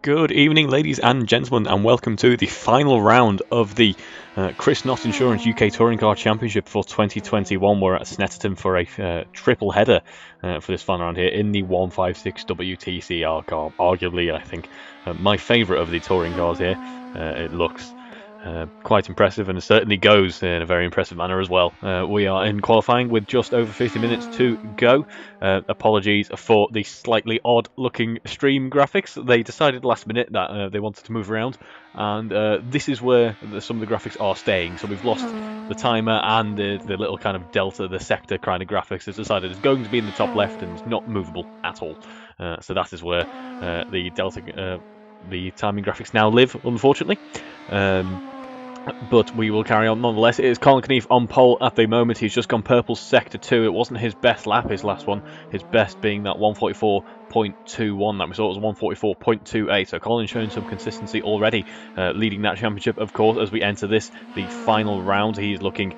Good evening, ladies and gentlemen, and welcome to the final round of the Chris Knott Insurance UK Touring Car Championship for 2021. We're at Snetterton for a triple header for this final round here in the 156 WTCR car. Arguably, I think, my favourite of the touring cars here. It looks quite impressive, and it certainly goes in a very impressive manner as well. We are in qualifying with just over 50 minutes to go. Apologies for the slightly odd looking stream graphics. They decided last minute that they wanted to move around, and this is where some of the graphics are staying. So we've lost the timer and the little kind of delta, the sector kind of graphics. It's decided it's going to be in the top left and it's not movable at all. So that is where the delta, the timing graphics now live, unfortunately. But we will carry on nonetheless. It is Colin Knief on pole at the moment. He's just gone purple sector 2. It wasn't his best lap, his last one. His best being that 144.21 that we saw. It was 144.28. So Colin showing some consistency already, leading that championship, of course, as we enter this, the final round. He's looking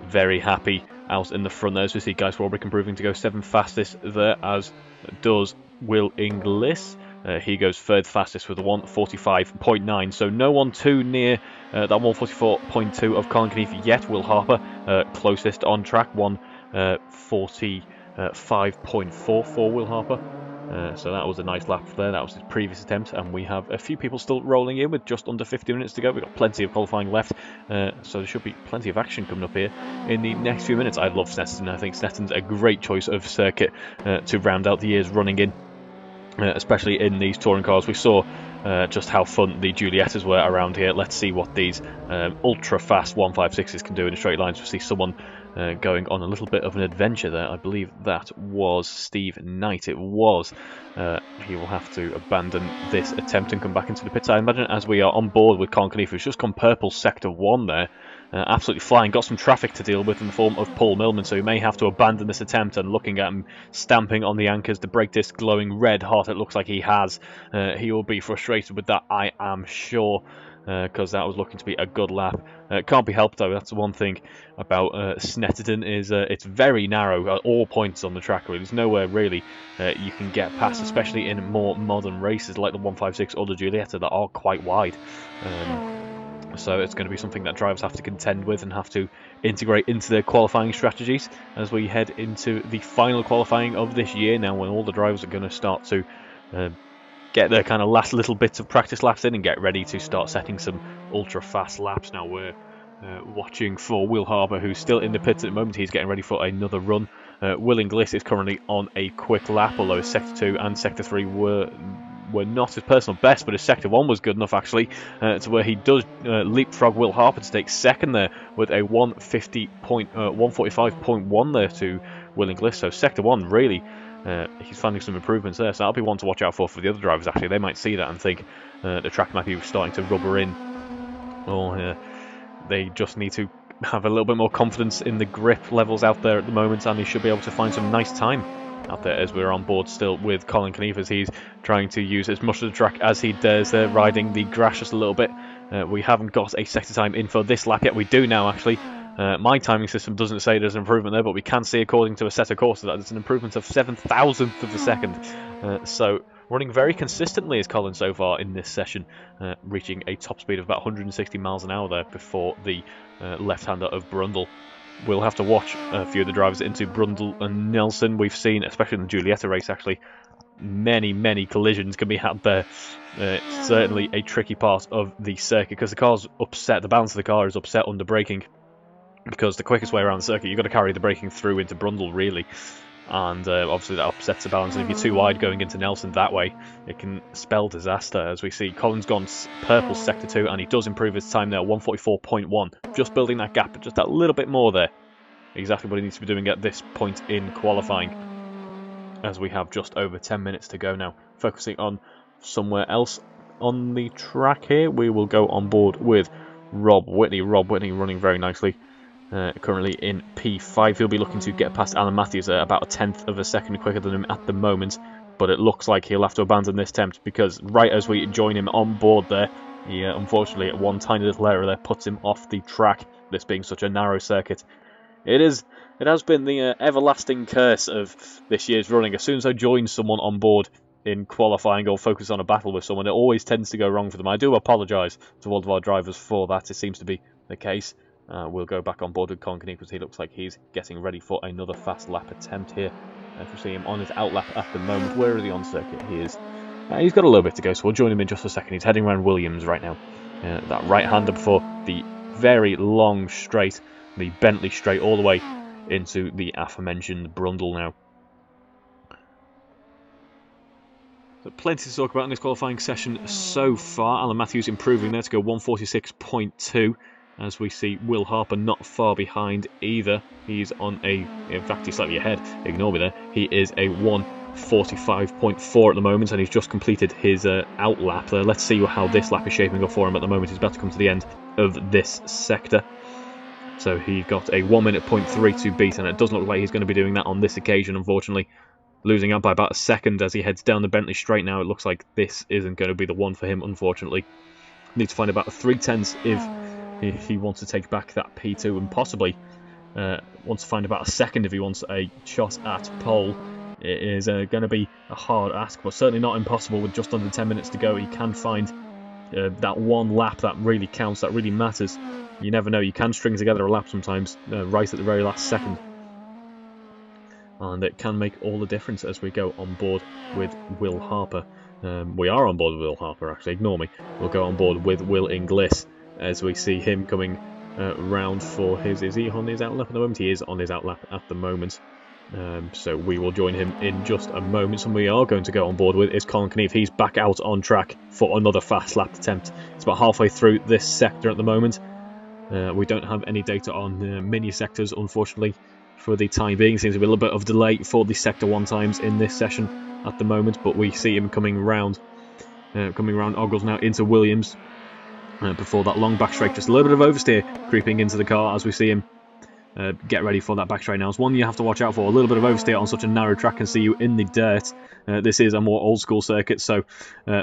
very happy out in the front there. As we see Guy Swarbrick improving to go 7th fastest there, as does Will Inglis. He goes third fastest with a 145.9, so no one too near that 144.2 of Colin Knief yet. Will Harper closest on track, 145.4 for Will Harper. So that was a nice lap there. That was his previous attempt, and we have a few people still rolling in with just under 50 minutes to go. We've got plenty of qualifying left, so there should be plenty of action coming up here in the next few minutes. I love Snetterton. I think Snetterton's a great choice of circuit to round out the year's running in. Especially in these touring cars. We saw just how fun the Juliettas were around here. Let's see what these ultra fast 156s can do in straight lines. We see someone going on a little bit of an adventure there. I believe that was Steve Knight. It was. He will have to abandon this attempt and come back into the pits, I imagine, as we are on board with Colin Knief, who's just gone purple sector 1 there. Absolutely flying. Got some traffic to deal with in the form of Paul Millman, so he may have to abandon this attempt. And looking at him stamping on the anchors, the brake disc glowing red hot, it looks like he has. He will be frustrated with that, I am sure, because that was looking to be a good lap. Can't be helped though. That's the one thing about Snetterton, is it's very narrow at all points on the track. There's nowhere really you can get past, especially in more modern races like the 156 or the Giulietta that are quite wide. So it's going to be something that drivers have to contend with and have to integrate into their qualifying strategies as we head into the final qualifying of this year now, when all the drivers are going to start to get their kind of last little bits of practice laps in and get ready to start setting some ultra fast laps. Now we're watching for Will Harper, who's still in the pits at the moment. He's getting ready for another run. Will Inglis is currently on a quick lap, although Sector 2 and Sector 3 were not his personal best, but his Sector 1 was good enough actually, to where he does leapfrog Will Harper to take second there with a 145.1 there to Will Inglis. So Sector 1 really, he's finding some improvements there, so that'll be one to watch out for the other drivers actually. They might see that and think the track might be starting to rubber in, or they just need to have a little bit more confidence in the grip levels out there at the moment, and he should be able to find some nice time out there as we're on board still with Colin Knief, as he's trying to use as much of the track as he dares there, riding the grass just a little bit. We haven't got a sector time in for this lap yet. We do now actually. My timing system doesn't say there's an improvement there, but we can see according to a set of courses that there's an improvement of 7,000th of a second. So running very consistently is Colin so far in this session, reaching a top speed of about 160 miles an hour there before the left-hander of Brundle. We'll have to watch a few of the drivers into Brundle and Nelson. We've seen, especially in the Giulietta race actually, many collisions can be had there. It's certainly a tricky part of the circuit because the car's upset, the balance of the car is upset under braking, because the quickest way around the circuit, you've got to carry the braking through into Brundle really, and obviously that upsets the balance, and if you're too wide going into Nelson that way, it can spell disaster. As we see, Colin's gone purple sector 2, and he does improve his time there, 144.1, just building that gap just that little bit more there. Exactly what he needs to be doing at this point in qualifying, as we have just over 10 minutes to go now. Focusing on somewhere else on the track here, we will go on board with Rob Whitney. Rob Whitney running very nicely. Currently in P5. He'll be looking to get past Alan Matthews about a 10th of a second quicker than him at the moment, but it looks like he'll have to abandon this attempt, because right as we join him on board there, he unfortunately, one tiny little error there puts him off the track, this being such a narrow circuit. It has been the everlasting curse of this year's running. As soon as I join someone on board in qualifying or focus on a battle with someone, it always tends to go wrong for them. I do apologise to all of our drivers for that. It seems to be the case. We'll go back on board with Colin Keneath because he looks like he's getting ready for another fast lap attempt here. If we see him on his outlap at the moment, where is he on circuit? He is. He's got a little bit to go, so we'll join him in just a second. He's heading around Williams right now. That right-hander before the very long straight, the Bentley straight all the way into the aforementioned Brundle now. So plenty to talk about in this qualifying session so far. Alan Matthews improving there to go 146.2, as we see Will Harper not far behind either. He's on a, in fact he's slightly ahead, ignore me there, he is a 145.4 at the moment, and he's just completed his outlap there. Let's see how this lap is shaping up for him at the moment. He's about to come to the end of this sector. So he got a 1 minute .3 to beat, and it doesn't look like he's going to be doing that on this occasion, unfortunately. Losing out by about a second as he heads down the Bentley straight now. It looks like this isn't going to be the one for him, unfortunately. Needs to find about a 3/10 if he wants to take back that P2, and possibly wants to find about a second if he wants a shot at pole. It is going to be a hard ask, but certainly not impossible. With just under 10 minutes to go, he can find that one lap that really counts, that really matters. You never know, you can string together a lap sometimes, right at the very last second. And it can make all the difference as we go on board with Will Harper. We are on board with Will Harper, actually, ignore me. We'll go on board with Will Inglis as we see him coming round for his... Is he on his outlap at the moment? He is on his outlap at the moment. So we will join him in just a moment. Somebody we are going to go on board with is Colin Keneath. He's back out on track for another fast lap attempt. It's about halfway through this sector at the moment. We don't have any data on mini sectors, unfortunately, for the time being. Seems to be a little bit of delay for the Sector 1 times in this session at the moment, but we see him coming round Oggles now into Williams before that long back straight. Just a little bit of oversteer creeping into the car as we see him get ready for that back straight now. It's one you have to watch out for. A little bit of oversteer on such a narrow track can see you in the dirt. This is a more old school circuit, so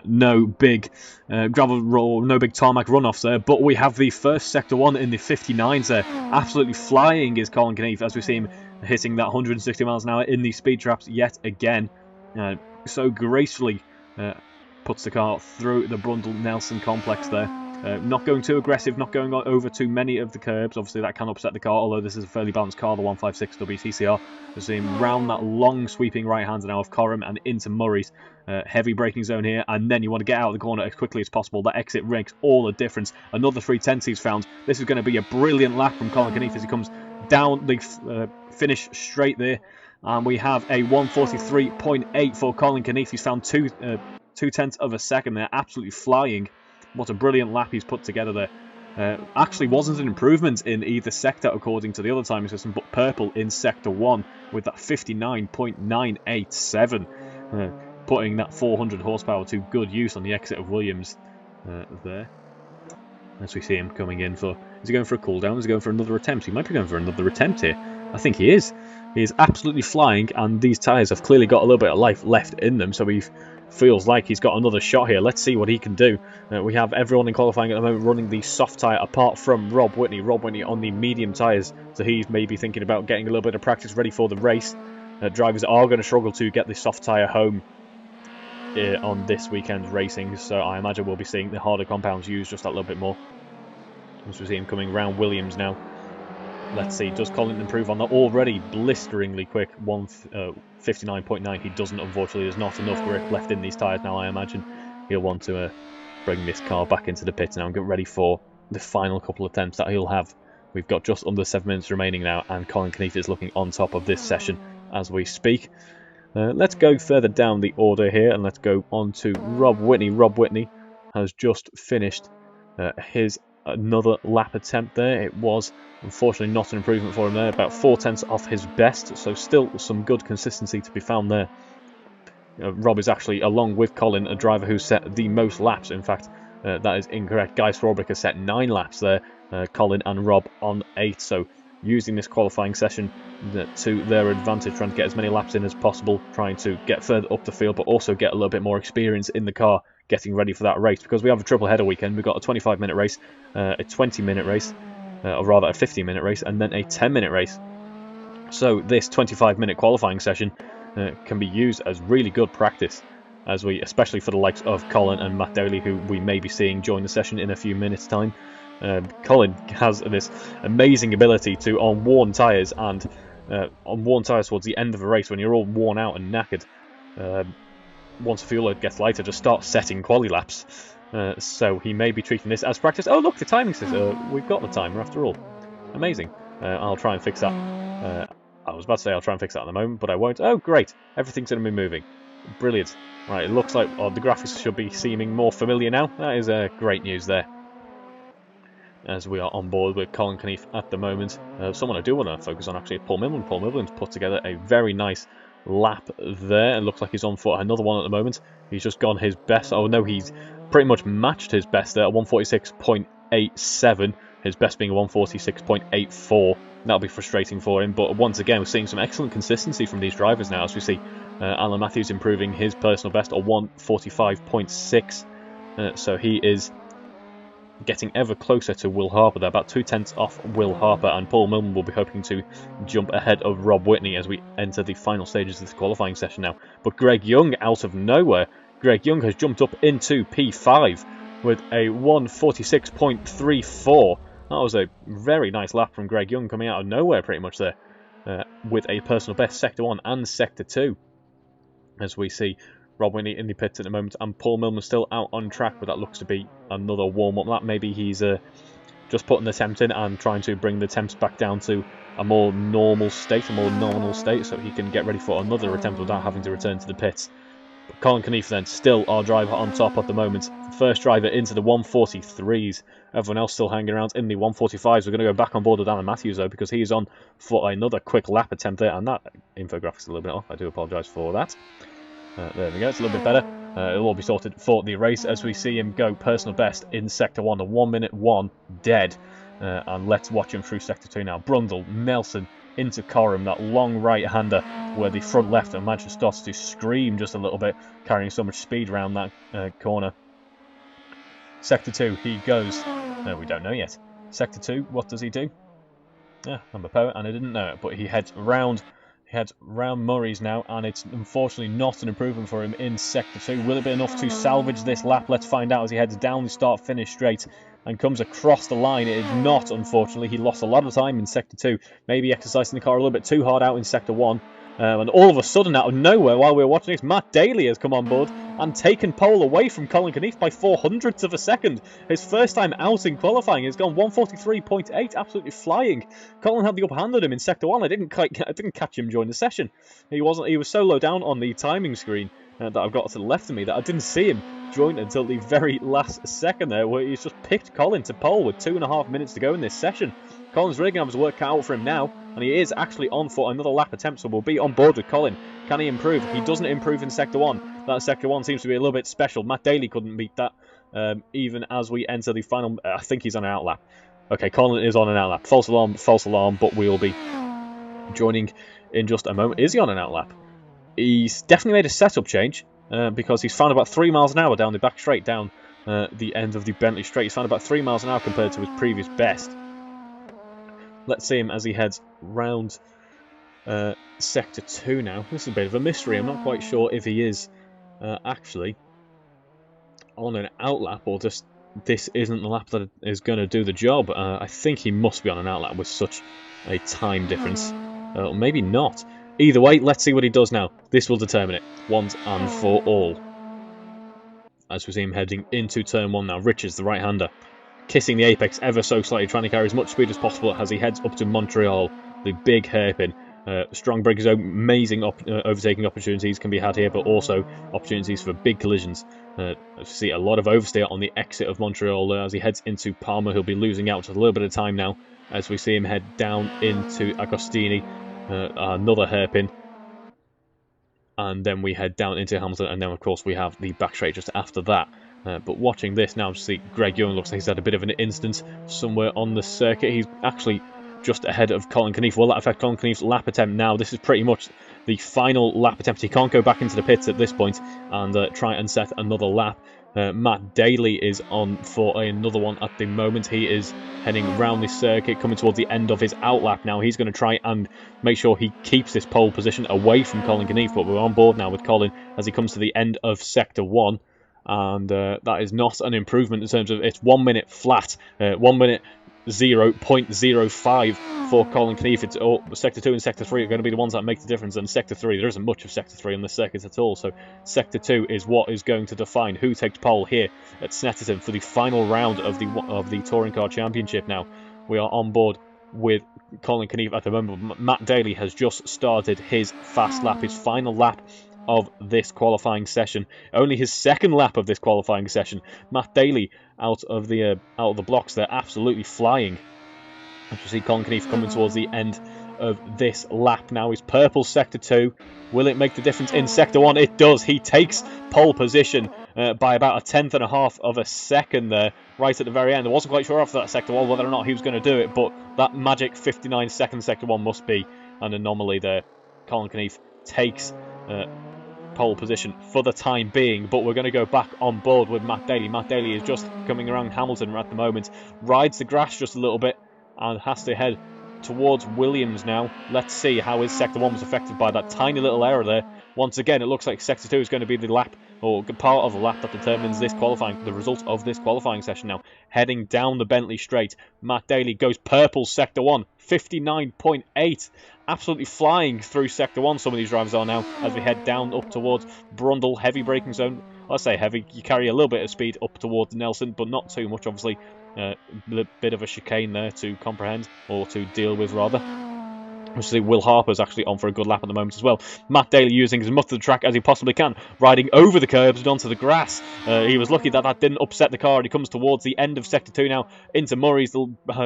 no big gravel roll, no big tarmac runoffs there, but we have the first Sector 1 in the 59s there. Absolutely flying is Colin Keneath as we see him hitting that 160 miles an hour in the speed traps yet again. So gracefully puts the car through the Brundle-Nelson complex there. Not going too aggressive, not going over too many of the curbs. Obviously that can upset the car, although this is a fairly balanced car, the 156 WTCR. We see him round that long sweeping right hander now of Coram and into Murray's. Heavy braking zone here, and then you want to get out of the corner as quickly as possible. That exit makes all the difference. Another 3/10 he's found. This is going to be a brilliant lap from Colin Keneath as he comes down the finish straight there. And we have a 143.8 for Colin Keneath. He's found 2/10 of a second there, absolutely flying. What a brilliant lap he's put together there. Actually wasn't an improvement in either sector according to the other timing system, but purple in Sector 1 with that 59.987. Putting that 400 horsepower to good use on the exit of Williams there. As we see him coming in for... Is he going for a cool down? Is he going for another attempt? He might be going for another attempt here. I think he is. He is absolutely flying, and these tyres have clearly got a little bit of life left in them, so he feels like he's got another shot here. Let's see what he can do. We have everyone in qualifying at the moment running the soft tyre apart from Rob Whitney. Rob Whitney on the medium tyres, so he's maybe thinking about getting a little bit of practice ready for the race. Drivers are going to struggle to get the soft tyre home on this weekend's racing, so I imagine we'll be seeing the harder compounds used just that little bit more. As we see him coming round Williams now. Let's see, does Colin improve on the already blisteringly quick 159.9? He doesn't, unfortunately. There's not enough grip left in these tyres now, I imagine. He'll want to bring this car back into the pits now and get ready for the final couple of attempts that he'll have. We've got just under 7 minutes remaining now, and Colin Keneath is looking on top of this session as we speak. Let's go further down the order here, and let's go on to Rob Whitney. Rob Whitney has just finished his another lap attempt there. It was unfortunately not an improvement for him there, about 4/10 off his best, so still some good consistency to be found there. Rob is actually, along with Colin, a driver who set the most laps. In fact, that is incorrect. Guy Swarbrick has set 9 laps there, Colin and Rob on 8, so using this qualifying session to their advantage, trying to get as many laps in as possible, trying to get further up the field, but also get a little bit more experience in the car, getting ready for that race, because we have a triple header weekend. We've got a 25-minute race, a 20-minute race, or rather a 15-minute race, and then a 10-minute race. So this 25-minute qualifying session can be used as really good practice especially for the likes of Colin and Matt Daly, who we may be seeing join the session in a few minutes' time. Colin has this amazing ability to, on worn tyres towards the end of a race, when you're all worn out and knackered, once the fuel load gets lighter, just start setting quali laps. So he may be treating this as practice. Oh look, the timing says we've got the timer after all. Amazing. I'll try and fix that. I was about to say I'll try and fix that at the moment, but I won't. Oh great, everything's going to be moving. Brilliant. Right, it looks like the graphics should be seeming more familiar now. That is great news there. As we are on board with Colin Knief at the moment. Someone I do want to focus on actually is Paul Milman. Paul Milman's put together a very nice lap there. It looks like he's on for another one at the moment. He's just gone his best. Oh no, he's pretty much matched his best there at 146.87. His best being a 146.84. That'll be frustrating for him. But once again, we're seeing some excellent consistency from these drivers now, as we see Alan Matthews improving his personal best, a 145.6. So he is getting ever closer to Will Harper. They're about 2/10 off Will Harper, and Paul Milman will be hoping to jump ahead of Rob Whitney as we enter the final stages of this qualifying session now. But Greg Young, out of nowhere, Greg Young has jumped up into P5 with a 146.34. That was a very nice lap from Greg Young, coming out of nowhere pretty much there, with a personal best Sector 1 and Sector 2. As we see Rob Whitney in the pits at the moment, and Paul Milman still out on track, but that looks to be another warm-up lap. Maybe he's just putting the temp in and trying to bring the temps back down to a more normal state, a more nominal state, so he can get ready for another attempt without having to return to the pits. But Colin Knief then, still our driver on top at the moment. First driver into the 143s. Everyone else still hanging around in the 145s. We're going to go back on board with Alan Matthews though, because he's on for another quick lap attempt there, and that infographic's a little bit off. I do apologise for that. There we go, it's a little bit better. It'll all be sorted for the race as we see him go personal best in Sector 1, the 1:01 dead. And let's watch him through Sector 2 now. Brundle, Nelson, into Coram, that long right-hander where the front left of Manchester starts to scream just a little bit, carrying so much speed around that corner. Sector 2, he goes. We don't know yet. Sector 2, what does he do? Yeah, I'm a poet and I didn't know it, but he heads round Murray's now, and it's unfortunately not an improvement for him in Sector 2. Will it be enough to salvage this lap? Let's find out as he heads down the start-finish straight and comes across the line. It is not, unfortunately. He lost a lot of time in Sector 2, maybe exercising the car a little bit too hard out in Sector 1. And all of a sudden, out of nowhere, while we were watching this, Matt Daly has come on board and taken pole away from Colin Knief by 0.04 of a second. His first time out in qualifying. He's gone 143.8, absolutely flying. Colin had the upper hand on him in Sector 1. I didn't catch him during the session. He was so low down on the timing screen that I've got to the left of me that I didn't see him join until the very last second there, where he's just picked Colin to pole with 2.5 minutes to go in this session. Colin's really going to have his work cut out for him now, and he is actually on for another lap attempt, so we'll be on board with Colin. Can he improve? He doesn't improve in Sector 1. That Sector 1 seems to be a little bit special. Matt Daly couldn't beat that, even as we enter the final. I think he's on an outlap. Okay, Colin is on an outlap. False alarm, but we'll be joining in just a moment. Is he on an outlap? He's definitely made a setup change, because he's found about 3 miles an hour down the back straight, down the end of the Bentley straight. He's found about 3 miles an hour compared to his previous best. Let's see him as he heads round Sector 2 now. This is a bit of a mystery. I'm not quite sure if he is actually on an outlap, or just this isn't the lap that is going to do the job. I think he must be on an outlap with such a time difference. Or maybe not. Either way, let's see what he does now. This will determine it, once and for all. As we see him heading into Turn 1 now. Richards, the right-hander, kissing the apex ever so slightly, trying to carry as much speed as possible as he heads up to Montreal. The big hairpin. Strong breakers, amazing overtaking opportunities can be had here, but also opportunities for big collisions. See a lot of oversteer on the exit of Montreal as he heads into Palmer. He'll be losing out just a little bit of time now as we see him head down into Agostini. Another hairpin. And then we head down into Hamilton, and then of course we have the back straight just after that. But watching this now, see Greg Young looks like he's had a bit of an instance somewhere on the circuit. He's actually just ahead of Colin Knief. Will that affect Colin Knief's lap attempt now? This is pretty much the final lap attempt. He can't go back into the pits at this point and try and set another lap. Matt Daly is on for another one at the moment. He is heading round the circuit, coming towards the end of his outlap now. He's going to try and make sure he keeps this pole position away from Colin Knief, but we're on board now with Colin as he comes to the end of Sector 1. And that is not an improvement in terms of it's 1 minute flat, 1 minute 0.05 for Colin Knief. It's Sector 2 and Sector 3 are going to be the ones that make the difference, and Sector 3, there isn't much of Sector 3 on this circuit at all, so Sector 2 is what is going to define who takes pole here at Snetterton for the final round of the Touring Car Championship. Now, we are on board with Colin Knief at the moment. Matt Daly has just started his fast lap, his final lap of this qualifying session, only his second lap of this qualifying session. Matt Daly out of the blocks, they're absolutely flying. As you see Colin Knief coming towards the end of this lap now. His purple Sector 2. Will it make the difference in Sector 1? It does. He takes pole position by about a 1/10.5 of a second there, right at the very end. I wasn't quite sure after that Sector 1 whether or not he was going to do it, but that magic 59-second Sector 1 must be an anomaly there. Colin Knief takes pole position for the time being, but we're going to go back on board with Matt Daly. Matt Daly is just coming around Hamilton at the moment, rides the grass just a little bit and has to head towards Williams now. Let's see how his Sector 1 was affected by that tiny little error there. Once again, it looks like Sector 2 is going to be the lap, or part of the lap that determines the result of this qualifying session now. Heading down the Bentley Straight, Matt Daly goes purple Sector 1, 59.8. Absolutely flying through Sector 1, some of these drivers are now, as we head down up towards Brundle, heavy braking zone. I say heavy, you carry a little bit of speed up towards Nelson, but not too much, obviously. A bit of a chicane there to comprehend, or to deal with, rather. We see Will Harper's actually on for a good lap at the moment as well. Matt Daly using as much of the track as he possibly can, riding over the curbs and onto the grass. He was lucky that that didn't upset the car. He comes towards the end of Sector 2 now, into Murray's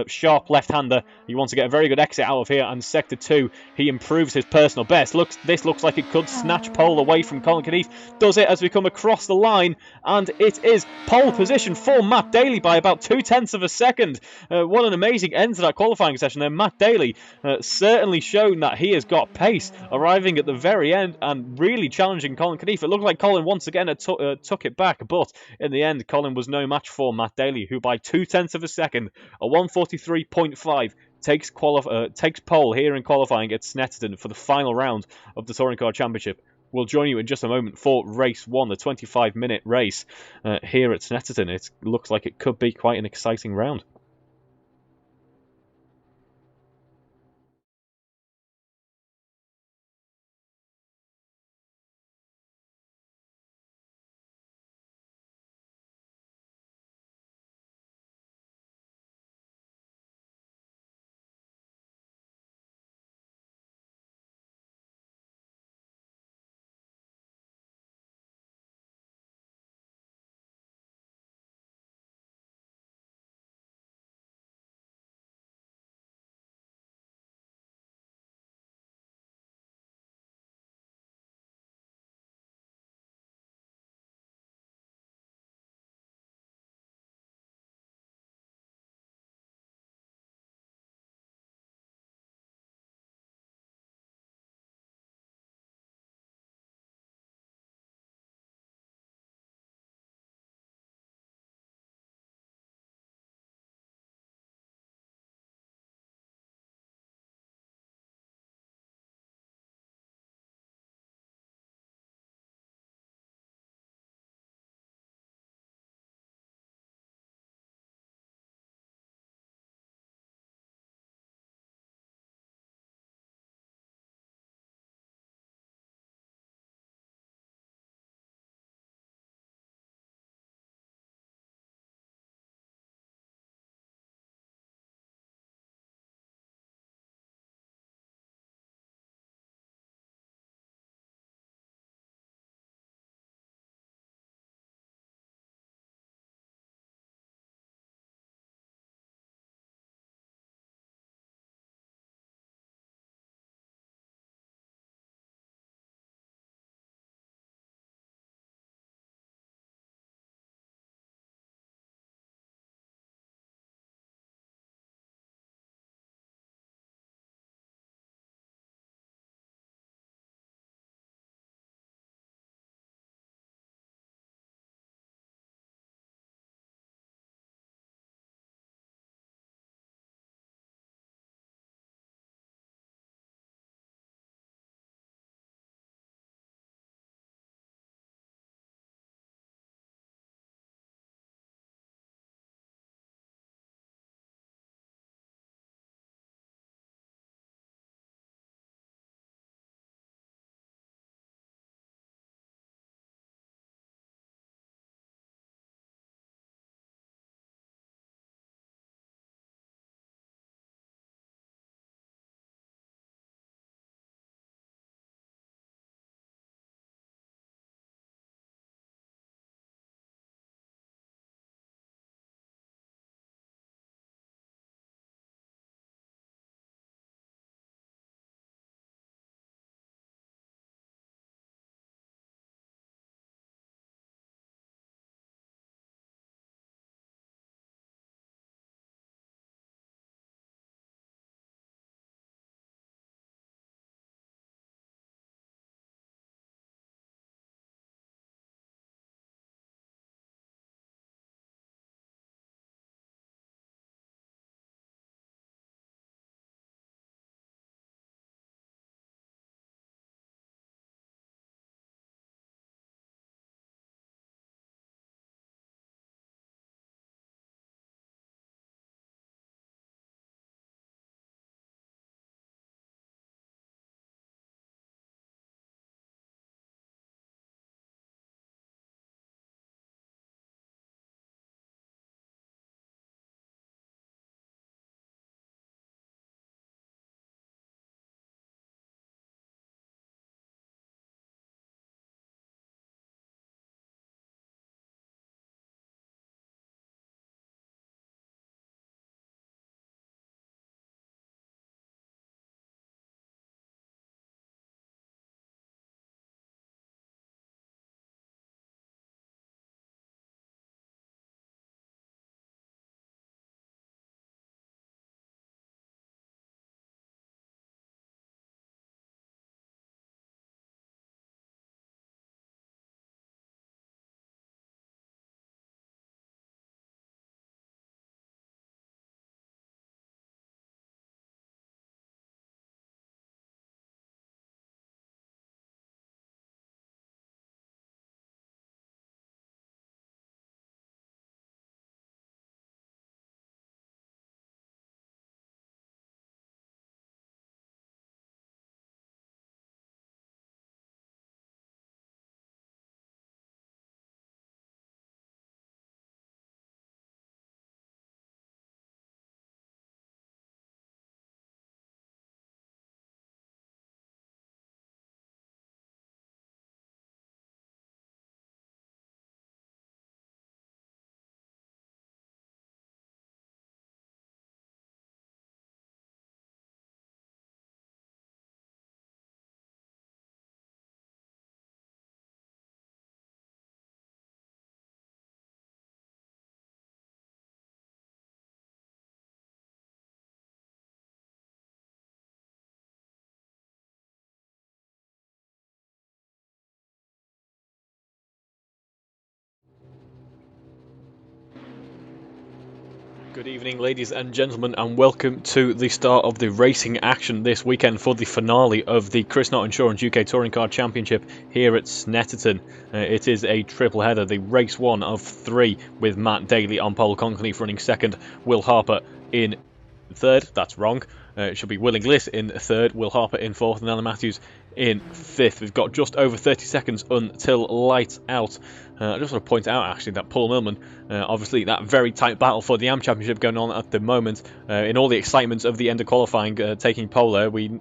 sharp left-hander. He wants to get a very good exit out of here, and Sector 2, he improves his personal best. This looks like it could snatch pole away from Colin Knief. Does it as we come across the line, and it is pole position for Matt Daly by about 0.2 of a second. What an amazing end to that qualifying session there. Matt Daly certainly shown that he has got pace, arriving at the very end and really challenging Colin Knief. It looked like Colin once again had took it back, but in the end, Colin was no match for Matt Daly, who by 0.2 of a second, a 1:43.5, takes pole here in qualifying at Snetterton for the final round of the Touring Car Championship. We'll join you in just a moment for race 1, the 25-minute race here at Snetterton. It looks like it could be quite an exciting round. Good evening, ladies and gentlemen, and welcome to the start of the racing action this weekend for the finale of the Chris Knott Insurance UK Touring Car Championship here at Snetterton. It is a triple header, the race one of three, with Matt Daly on pole, Conley running second, Will Harper in third. That's wrong. It should be Will Inglis in third, Will Harper in fourth, and Alan Matthews in fifth. We've got just over 30 seconds until lights out. I just want to point out actually that Paul Millman, obviously that very tight battle for the AM Championship going on at the moment, in all the excitement of the end of qualifying, taking pole there, we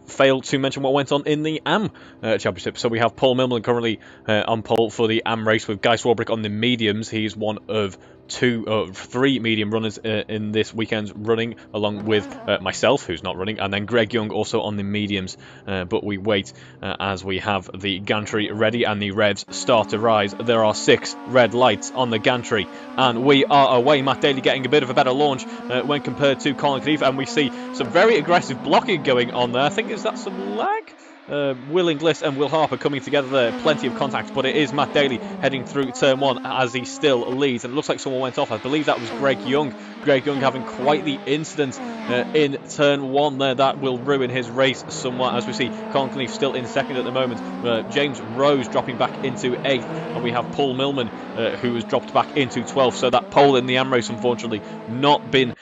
failed to mention what went on in the AM Championship. So we have Paul Millman currently on pole for the AM race with Guy Swarbrick on the mediums. He's one of three medium runners in this weekend's running, along with myself, who's not running, and then Greg Young also on the mediums. But we wait as we have the gantry ready and the revs start to rise. There are 6 red lights on the gantry, and we are away. Matt Daly getting a bit of a better launch when compared to Colin Knief, and we see some very aggressive blocking going on there. I think, is that some lag? Will Inglis and Will Harper coming together there, plenty of contact, but it is Matt Daly heading through turn 1 as he still leads, and it looks like someone went off. I believe that was Greg Young. Greg Young having quite the incident in turn 1 there. That will ruin his race somewhat, as we see Colin Knief still in second at the moment, James Rose dropping back into 8th, and we have Paul Millman who has dropped back into 12th. So that pole in the AM race unfortunately not been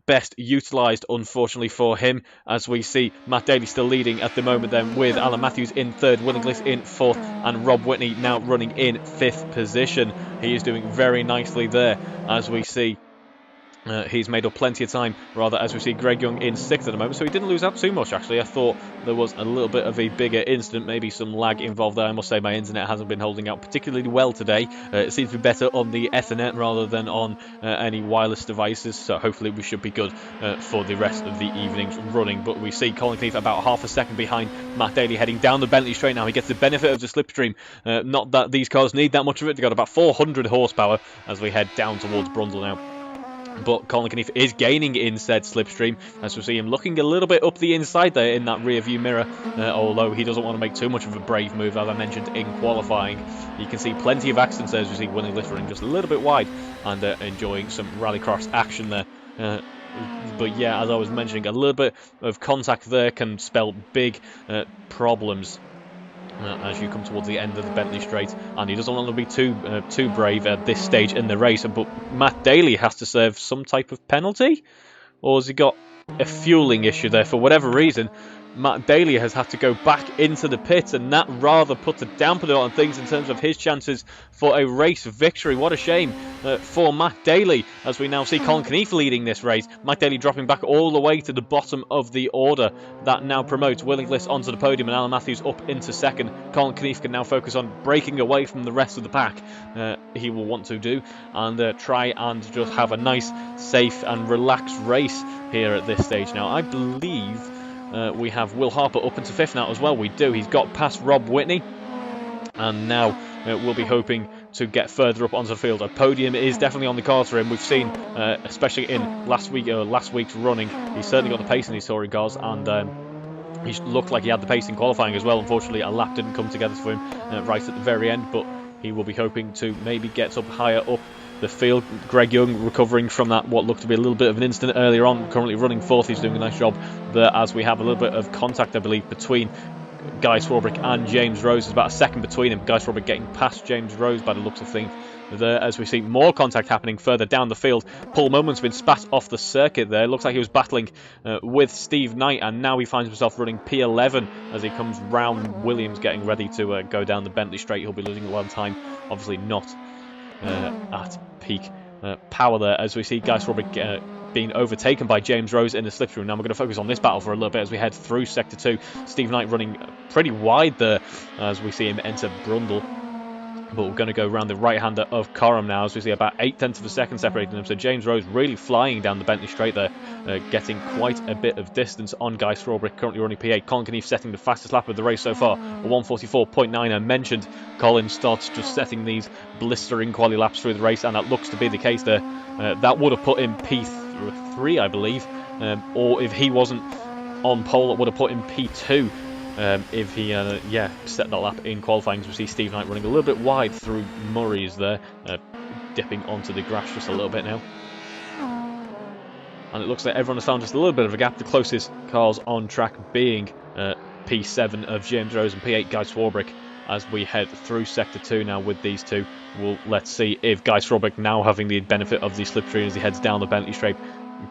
best utilised, unfortunately for him, as we see Matt Daly still leading at the moment then, with Alan Matthews in 3rd, Will Inglis in 4th, and Rob Whitney now running in 5th position. He is doing very nicely there, as we see. He's made up plenty of time, rather, as we see Greg Young in 6th at the moment, so he didn't lose out too much actually. I thought there was a little bit of a bigger incident, maybe some lag involved there. I must say my internet hasn't been holding out particularly well today. It seems to be better on the Ethernet rather than on any wireless devices, so hopefully we should be good for the rest of the evening's running. But we see Colin Knief about half a second behind Matt Daly heading down the Bentley straight now. He gets the benefit of the slipstream, not that these cars need that much of it. They've got about 400 horsepower as we head down towards Brundle now. But Colin Knief is gaining in said slipstream, as we see him looking a little bit up the inside there in that rear view mirror, although he doesn't want to make too much of a brave move, as I mentioned in qualifying. You can see plenty of accidents there, as we see Will Inglis running just a little bit wide and enjoying some rallycross action there. But yeah, as I was mentioning, a little bit of contact there can spell big problems as you come towards the end of the Bentley Straight, and he doesn't want to be too brave at this stage in the race. But Matt Daly has to serve some type of penalty, or has he got a fueling issue there for whatever reason? Matt Daly has had to go back into the pits, and that rather puts a dampener on things in terms of his chances for a race victory. What a shame for Matt Daly, as we now see Colin Knief leading this race. Matt Daly dropping back all the way to the bottom of the order. That now promotes Will Inglis onto the podium and Alan Matthews up into second. Colin Knief can now focus on breaking away from the rest of the pack. He will want to do, and try and just have a nice, safe and relaxed race here at this stage. Now I believe we have Will Harper up into 5th now as well. We do. He's got past Rob Whitney, and now we'll be hoping to get further up onto the field. A podium is definitely on the cards for him. We've seen, especially in last week's running, he's certainly got the pace in his touring cars, and he looked like he had the pace in qualifying as well. Unfortunately, a lap didn't come together for him right at the very end, but he will be hoping to maybe get up higher up the field. Greg Young recovering from that, what looked to be a little bit of an incident earlier on, currently running 4th. He's doing a nice job there, as we have a little bit of contact, I believe, between Guy Swarbrick and James Rose. There's about a second between him. Guy Swarbrick getting past James Rose by the looks of things there, as we see more contact happening further down the field. Paul Millman's been spat off the circuit there. Looks like he was battling with Steve Knight, and now he finds himself running P11 as he comes round Williams, getting ready to go down the Bentley Straight. He'll be losing a lot of time, obviously not at peak power there, as we see Guy Swarbrick being overtaken by James Rose in the slipstream. Now we're going to focus on this battle for a little bit as we head through Sector 2. Steve Knight running pretty wide there as we see him enter Brundle. But we're going to go around the right-hander of Coram now, as we see about 0.8 of a second separating them. So James Rose really flying down the Bentley Straight there, getting quite a bit of distance on Guy Swarbrick, currently running P8. Colin Knief setting the fastest lap of the race so far, a 1:44.9. I mentioned Colin starts just setting these blistering quali laps through the race, and that looks to be the case there. That would have put him P3, I believe, or if he wasn't on pole, it would have put him P2. If he set that lap in qualifying. As we see Steve Knight running a little bit wide through Murray's there, dipping onto the grass just a little bit now. and it looks like everyone has found just a little bit of a gap. The closest cars on track being P7 of James Rose and P8 Guy Swarbrick as we head through Sector 2 now with these two. Let's see if Guy Swarbrick, now having the benefit of the slipstream as he heads down the Bentley straight,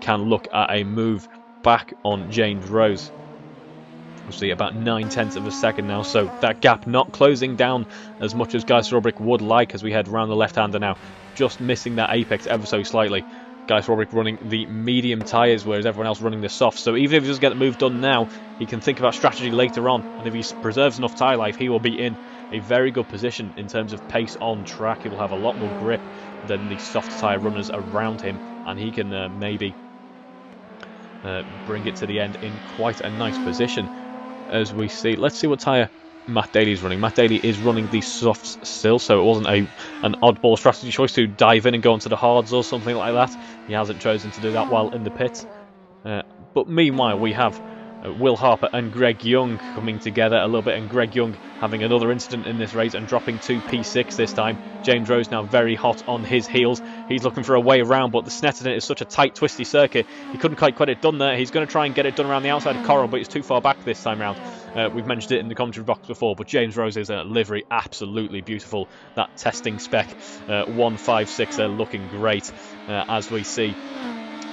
can look at a move back on James Rose. We'll see about 9/10 of a second now, so that gap not closing down as much as Guy Swarbrick would like as we head around the left-hander now, just missing that apex ever so slightly. Guy Swarbrick running the medium tyres, whereas everyone else running the soft. So even if he doesn't get the move done now, he can think about strategy later on. And if he preserves enough tyre life, he will be in a very good position in terms of pace on track. He will have a lot more grip than the soft tyre runners around him. And he can maybe bring it to the end in quite a nice position. As we see, let's see what tyre Matt Daly is running. Matt Daly is running the softs still, so it wasn't an oddball strategy choice to dive in and go into the hards or something like that. He hasn't chosen to do that while in the pits. But meanwhile, we have Will Harper and Greg Young coming together a little bit, and Greg Young having another incident in this race and dropping to P6 this time. James Rose now very hot on his heels. He's looking for a way around, but the Snetterton is such a tight, twisty circuit. He couldn't quite get it done there. He's going to try and get it done around the outside of Coral, but he's too far back this time round. We've mentioned it in the commentary box before, but James Rose's livery, absolutely beautiful. That testing spec 156 looking great as we see.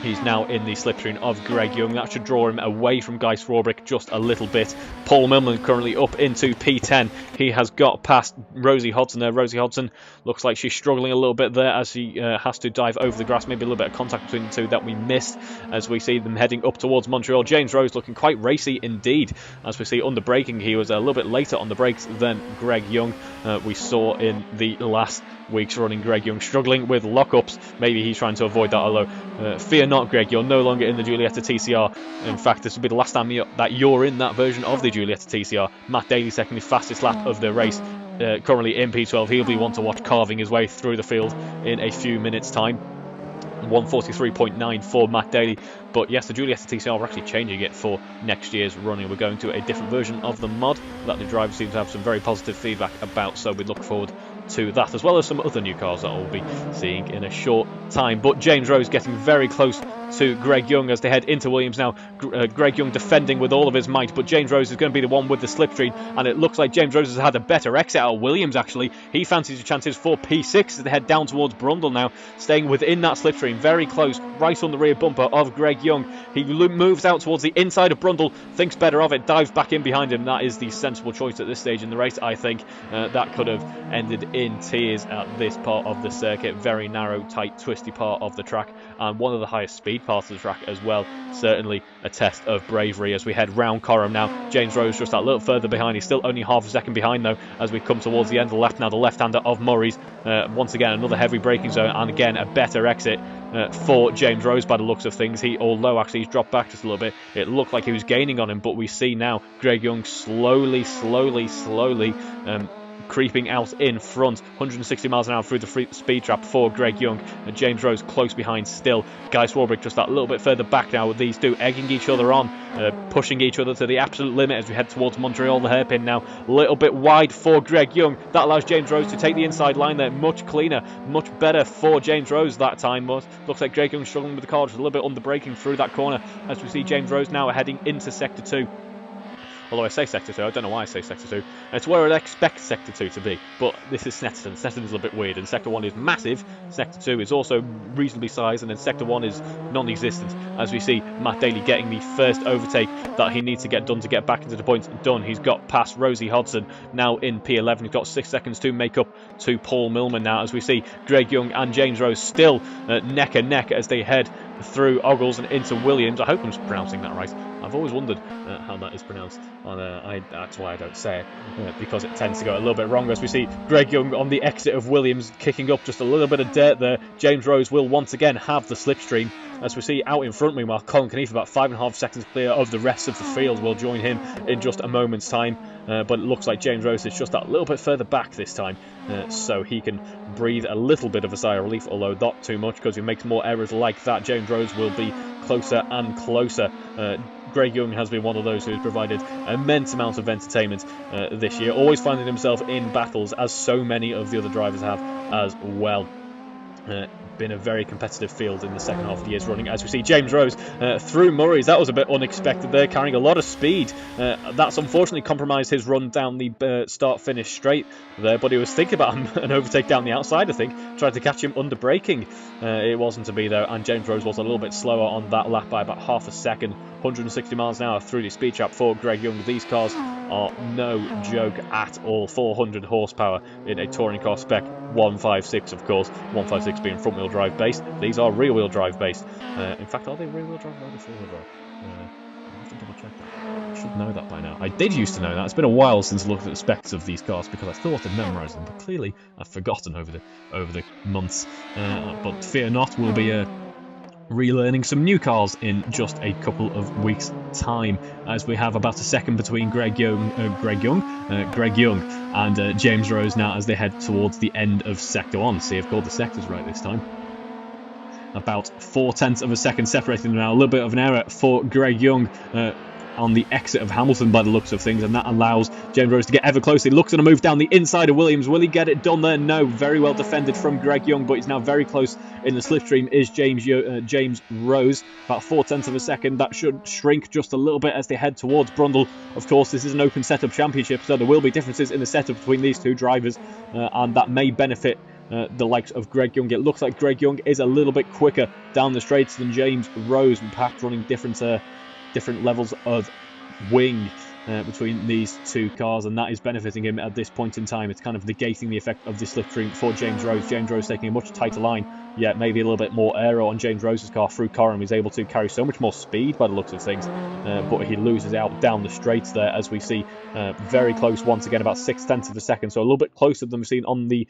He's now in the slipstream of Greg Young. That should draw him away from Guy Swarbrick just a little bit. Paul Millman currently up into P10. He has got past Rosie Hodson there. Rosie Hodson looks like she's struggling a little bit there as she has to dive over the grass. Maybe a little bit of contact between the two that we missed as we see them heading up towards Montreal. James Rose looking quite racy indeed. As we see under braking, he was a little bit later on the brakes than Greg Young. We saw in the last week's running Greg Young struggling with lockups. Maybe he's trying to avoid that, although fear not, Greg, you're no longer in the Giulietta TCR. In fact, this will be the last time that you're in that version of the Giulietta TCR. Matt Daly second, the fastest lap of the race, currently in P12. He'll be one to watch carving his way through the field in a few minutes' time. 143.9 for Matt Daly. But yes, the Giulietta TCR, we're actually changing it for next year's running. We're going to a different version of the mod that the driver seems to have some very positive feedback about, so we look forward to that, as well as some other new cars that we'll be seeing in a short time. But James Rose getting very close to Greg Young as they head into Williams now. Greg Young defending with all of his might, but James Rose is going to be the one with the slipstream, and it looks like James Rose has had a better exit out of Williams actually. He fancies his chances for P6 as they head down towards Brundle now, staying within that slipstream, very close, right on the rear bumper of Greg Young. He moves out towards the inside of Brundle, thinks better of it, dives back in behind him. That is the sensible choice at this stage in the race, I think. That could have ended in tears at this part of the circuit. Very narrow, tight, twisty part of the track, and one of the highest speed parts of the track as well. Certainly a test of bravery as we head round Coram now. James Rose just that little further behind. He's still only half a second behind though as we come towards the end of the left now. The left-hander of Murray's. Once again another heavy braking zone, and again a better exit for James Rose by the looks of things. Although actually he's dropped back just a little bit, it looked like he was gaining on him, but we see now Greg Young slowly creeping out in front. 160 miles an hour through the speed trap for Greg Young, and James Rose close behind still. Guy Swarbrick just that little bit further back now, with these two egging each other on, pushing each other to the absolute limit as we head towards Montreal. The hairpin now a little bit wide for Greg Young. That allows James Rose to take the inside line there. Much cleaner, much better for James Rose that time. Looks like Greg Young struggling with the car, just a little bit under braking through that corner as we see James Rose now heading into Sector 2. Although I say Sector 2, I don't know why I say Sector 2. It's where I'd expect Sector 2 to be. But this is Snetterton. Snetterton's a little bit weird. And Sector 1 is massive. Sector 2 is also reasonably sized. And then Sector 1 is non-existent. As we see Matt Daly getting the first overtake that he needs to get done to get back into the points done. He's got past Rosie Hodson now in P11. He's got 6 seconds to make up to Paul Millman now. As we see Greg Young and James Rose still neck and neck as they head through Oggles and into Williams. I hope I'm pronouncing that right. I've always wondered how that is pronounced. That's why I don't say it, because it tends to go a little bit wrong. As we see Greg Young on the exit of Williams, kicking up just a little bit of dirt there. James Rose will once again have the slipstream. As we see out in front, meanwhile, Colin Knief about 5.5 seconds clear of the rest of the field. Will join him in just a moment's time. But it looks like James Rose is just that little bit further back this time, so he can breathe a little bit of a sigh of relief, although not too much, because if he makes more errors like that, James Rose will be closer and closer. Greg Young has been one of those who has provided immense amounts of entertainment this year, always finding himself in battles, as so many of the other drivers have as well. Been a very competitive field in the second half of the year's running, as we see James Rose through Murray's. That was a bit unexpected there, carrying a lot of speed. That's unfortunately compromised his run down the start-finish straight there, but he was thinking about an overtake down the outside, I think, tried to catch him under braking. It wasn't to be though, and James Rose was a little bit slower on that lap by about half a second. 160 miles an hour through the speed trap for Greg Young. These cars are no joke at all. 400 horsepower in a touring car spec 156, of course. 156 being front-wheel drive based. These are rear-wheel drive based. In fact, are they rear-wheel drive or are they four-wheel drive? I'll have to double check that. I should know that by now. I did used to know that. It's been a while since I looked at the specs of these cars because I thought I'd memorised them, but clearly I've forgotten over the months. But fear not, we'll be relearning some new cars in just a couple of weeks' time, as we have about a second between Greg Young and James Rose now as they head towards the end of Sector 1. See, I've called the sectors right this time. About 0.4 of a second separating them now. A little bit of an error for Greg Young on the exit of Hamilton by the looks of things, and that allows James Rose to get ever closer. He looks at a move down the inside of Williams. Will he get it done there? No. Very well defended from Greg Young, but he's now very close in the slipstream is James Rose. About 0.4 of a second. That should shrink just a little bit as they head towards Brundle. Of course, this is an open setup championship, so there will be differences in the setup between these two drivers, and that may benefit the likes of Greg Young. It looks like Greg Young is a little bit quicker down the straights than James Rose, perhaps running different levels of wing between these two cars, and that is benefiting him at this point in time. It's kind of negating the effect of the slipstream for James Rose. James Rose taking a much tighter line, yet maybe a little bit more aero on James Rose's car through Coram. He's able to carry so much more speed by the looks of things, but he loses out down the straights there, as we see very close once again, about 0.6 of a second, so a little bit closer than we've seen on the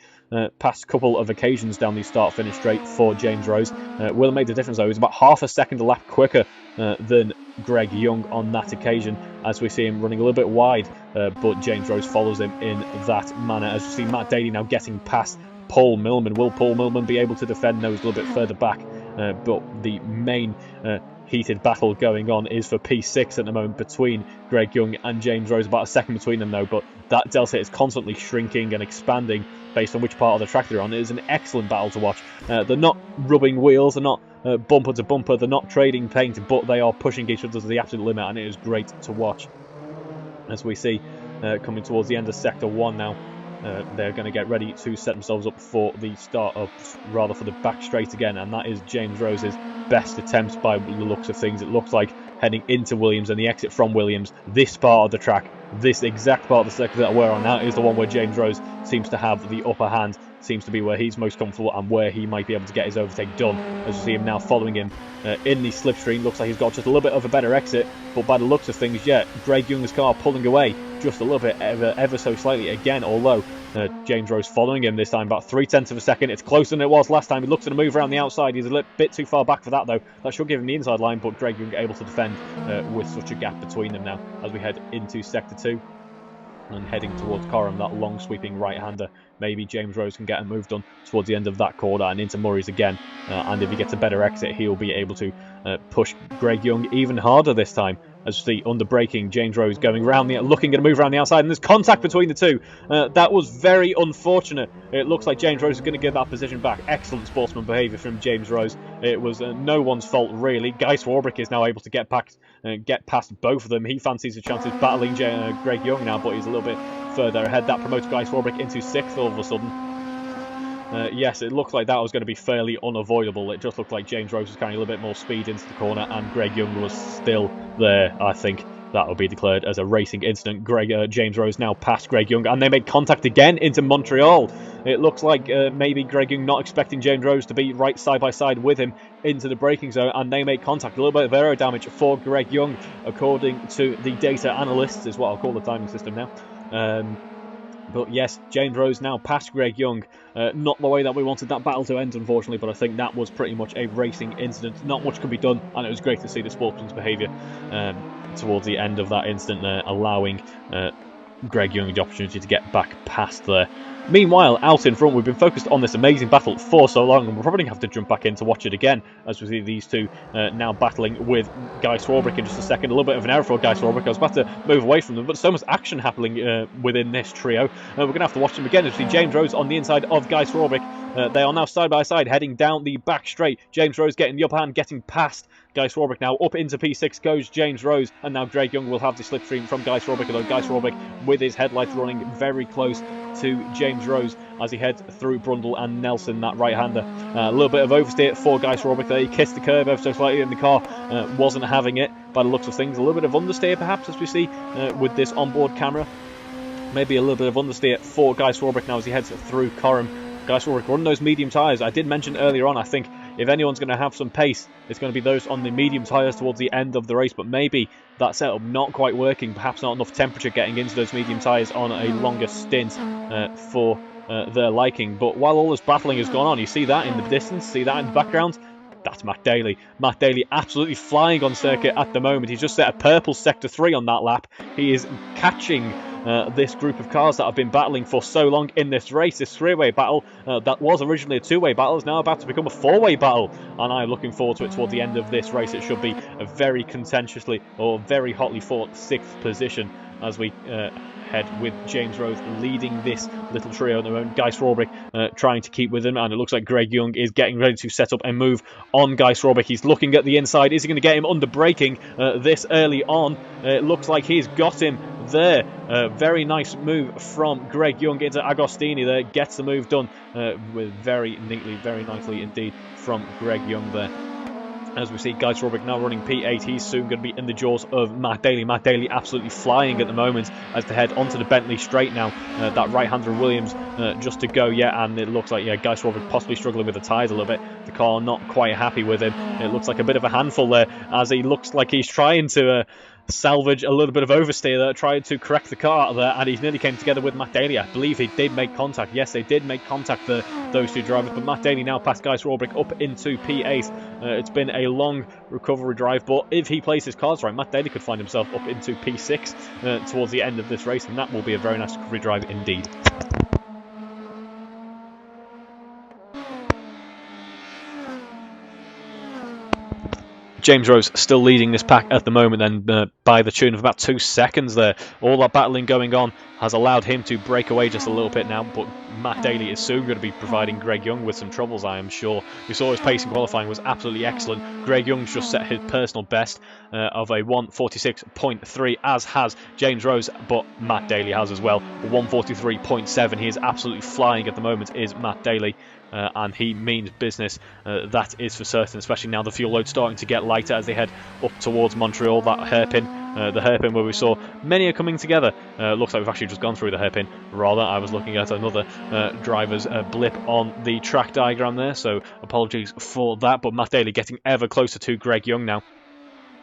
past couple of occasions down the start-finish straight for James Rose. Will it make the difference though? He's about half a second a lap quicker than Greg Young on that occasion, as we see him running a little bit wide, but James Rose follows him in that manner, as we see Matt Daly now getting past Paul Millman. Will Paul Millman be able to defend? No, he's a little bit further back, but the main heated battle going on is for P6 at the moment between Greg Young and James Rose. About a second between them though, but that delta is constantly shrinking and expanding based on which part of the track they're on. It is an excellent battle to watch. They're not rubbing wheels, they're not bumper to bumper, they're not trading paint, but they are pushing each other to the absolute limit, and it is great to watch. As we see coming towards the end of Sector 1 now, they're going to get ready to set themselves up for the start of, rather for the back straight again, and that is James Rose's best attempt by the looks of things. It looks like heading into Williams and the exit from Williams, this part of the track, this exact part of the sector that we're on now, is the one where James Rose seems to have the upper hand, seems to be where he's most comfortable and where he might be able to get his overtake done. As you see him now following him in the slipstream, looks like he's got just a little bit of a better exit, but by the looks of things, yeah, Greg Young's car pulling away just a little bit, ever so slightly again, although James Rose following him this time about 0.3 of a second. It's closer than it was last time. He looks at a move around the outside. He's a little bit too far back for that though. That should give him the inside line, but Greg Young able to defend with such a gap between them now as we head into Sector 2 and heading towards Coram, that long sweeping right-hander. Maybe James Rose can get a move done towards the end of that corner and into Murray's again, and if he gets a better exit, he'll be able to push Greg Young even harder this time. As you see, under braking, James Rose going round looking at a move around the outside, and there's contact between the two. That was very unfortunate. It looks like James Rose is going to give that position back. Excellent sportsman behaviour from James Rose. It was no one's fault really. Guy Swarbrick is now able to get past both of them. He fancies a chance of battling Greg Young now, but he's a little bit further ahead. That promotes Guy Swarbrick into 6th all of a sudden. Yes, it looked like that was going to be fairly unavoidable. It just looked like James Rose was carrying a little bit more speed into the corner, and Greg Young was still there. I think that will be declared as a racing incident. James Rose now past Greg Young, and they made contact again into Montreal. It looks like maybe Greg Young not expecting James Rose to be right side by side with him into the braking zone, and they made contact. A little bit of aero damage for Greg Young, according to the data analysts, is what I'll call the timing system now. But yes, James Rose now past Greg Young. Not the way that we wanted that battle to end, unfortunately, but I think that was pretty much a racing incident. Not much could be done, and it was great to see the sportsman's behaviour towards the end of that incident there, allowing Greg Young the opportunity to get back past there. Meanwhile, out in front, we've been focused on this amazing battle for so long, and we're probably going to have to jump back in to watch it again, as we see these two now battling with Guy Swarbrick in just a second. A little bit of an error for Guy Swarbrick. I was about to move away from them, but so much action happening within this trio. We're going to have to watch them again as we see James Rose on the inside of Guy Swarbrick. They are now side by side, heading down the back straight. James Rose getting the upper hand, getting past Guy Swarbrick now. Up into P6 goes James Rose, and now Greg Young will have the slipstream from Guy Swarbrick, although Guy Swarbrick with his headlights running very close to James Rose as he heads through Brundle and Nelson, that right-hander. A little bit of oversteer for Guy Swarbrick there. He kissed the curb ever so slightly in the car, wasn't having it by the looks of things. A little bit of understeer perhaps, as we see with this onboard camera. Maybe a little bit of understeer for Guy Swarbrick now as he heads through Coram. Guy Swarbrick running those medium tyres. I did mention earlier on, I think if anyone's going to have some pace, it's going to be those on the medium tyres towards the end of the race, but maybe that setup not quite working, perhaps not enough temperature getting into those medium tyres on a longer stint for their liking. But while all this battling has gone on, you see that in the distance, see that in the background. That's Matt Daly. Matt Daly absolutely flying on circuit at the moment. He's just set a purple Sector 3 on that lap. He is catching this group of cars that have been battling for so long in this race, this three-way battle that was originally a two-way battle is now about to become a four-way battle, and I'm looking forward to it toward the end of this race. It should be a very contentiously or very hotly fought 6th position as we head with James Rose leading this little trio at the moment. Guy Swarbrick trying to keep with him, and it looks like Greg Young is getting ready to set up a move on Guy Swarbrick. He's looking at the inside. Is he going to get him under braking this early on? It looks like he's got him there. Very nice move from Greg Young into Agostini there. Gets the move done with very neatly, very nicely indeed from Greg Young there. As we see Guy Swarbrick now running P8, he's soon going to be in the jaws of Matt Daly. Matt Daly absolutely flying at the moment as they head onto the Bentley straight now. That right-hander Williams just to go, and it looks like Guy Swarbrick possibly struggling with the tyres a little bit. The car not quite happy with him. It looks like a bit of a handful there as he looks like he's trying to salvage a little bit of oversteer there, trying to correct the car there, and he nearly came together with Matt Daly. I believe he did make contact. Yes, they did make contact there, those two drivers, but Matt Daly now past Guy Swarbrick up into P8. It's been a long recovery drive, but if he plays his cards right, Matt Daly could find himself up into P6 towards the end of this race, and that will be a very nice recovery drive indeed. James Rose still leading this pack at the moment, and by the tune of about 2 seconds there. All that battling going on has allowed him to break away just a little bit now, but Matt Daly is soon going to be providing Greg Young with some troubles, I am sure. We saw his pace in qualifying was absolutely excellent. Greg Young's just set his personal best of a 1:46.3, as has James Rose, but Matt Daly has as well. 1:43.7. He is absolutely flying at the moment, is Matt Daly. And he means business, that is for certain, especially now the fuel load starting to get lighter as they head up towards Montreal. That hairpin, the hairpin where we saw many are coming together. Looks like we've actually just gone through the hairpin. Rather, I was looking at another driver's blip on the track diagram there, so apologies for that. But Matt Daly getting ever closer to Greg Young now.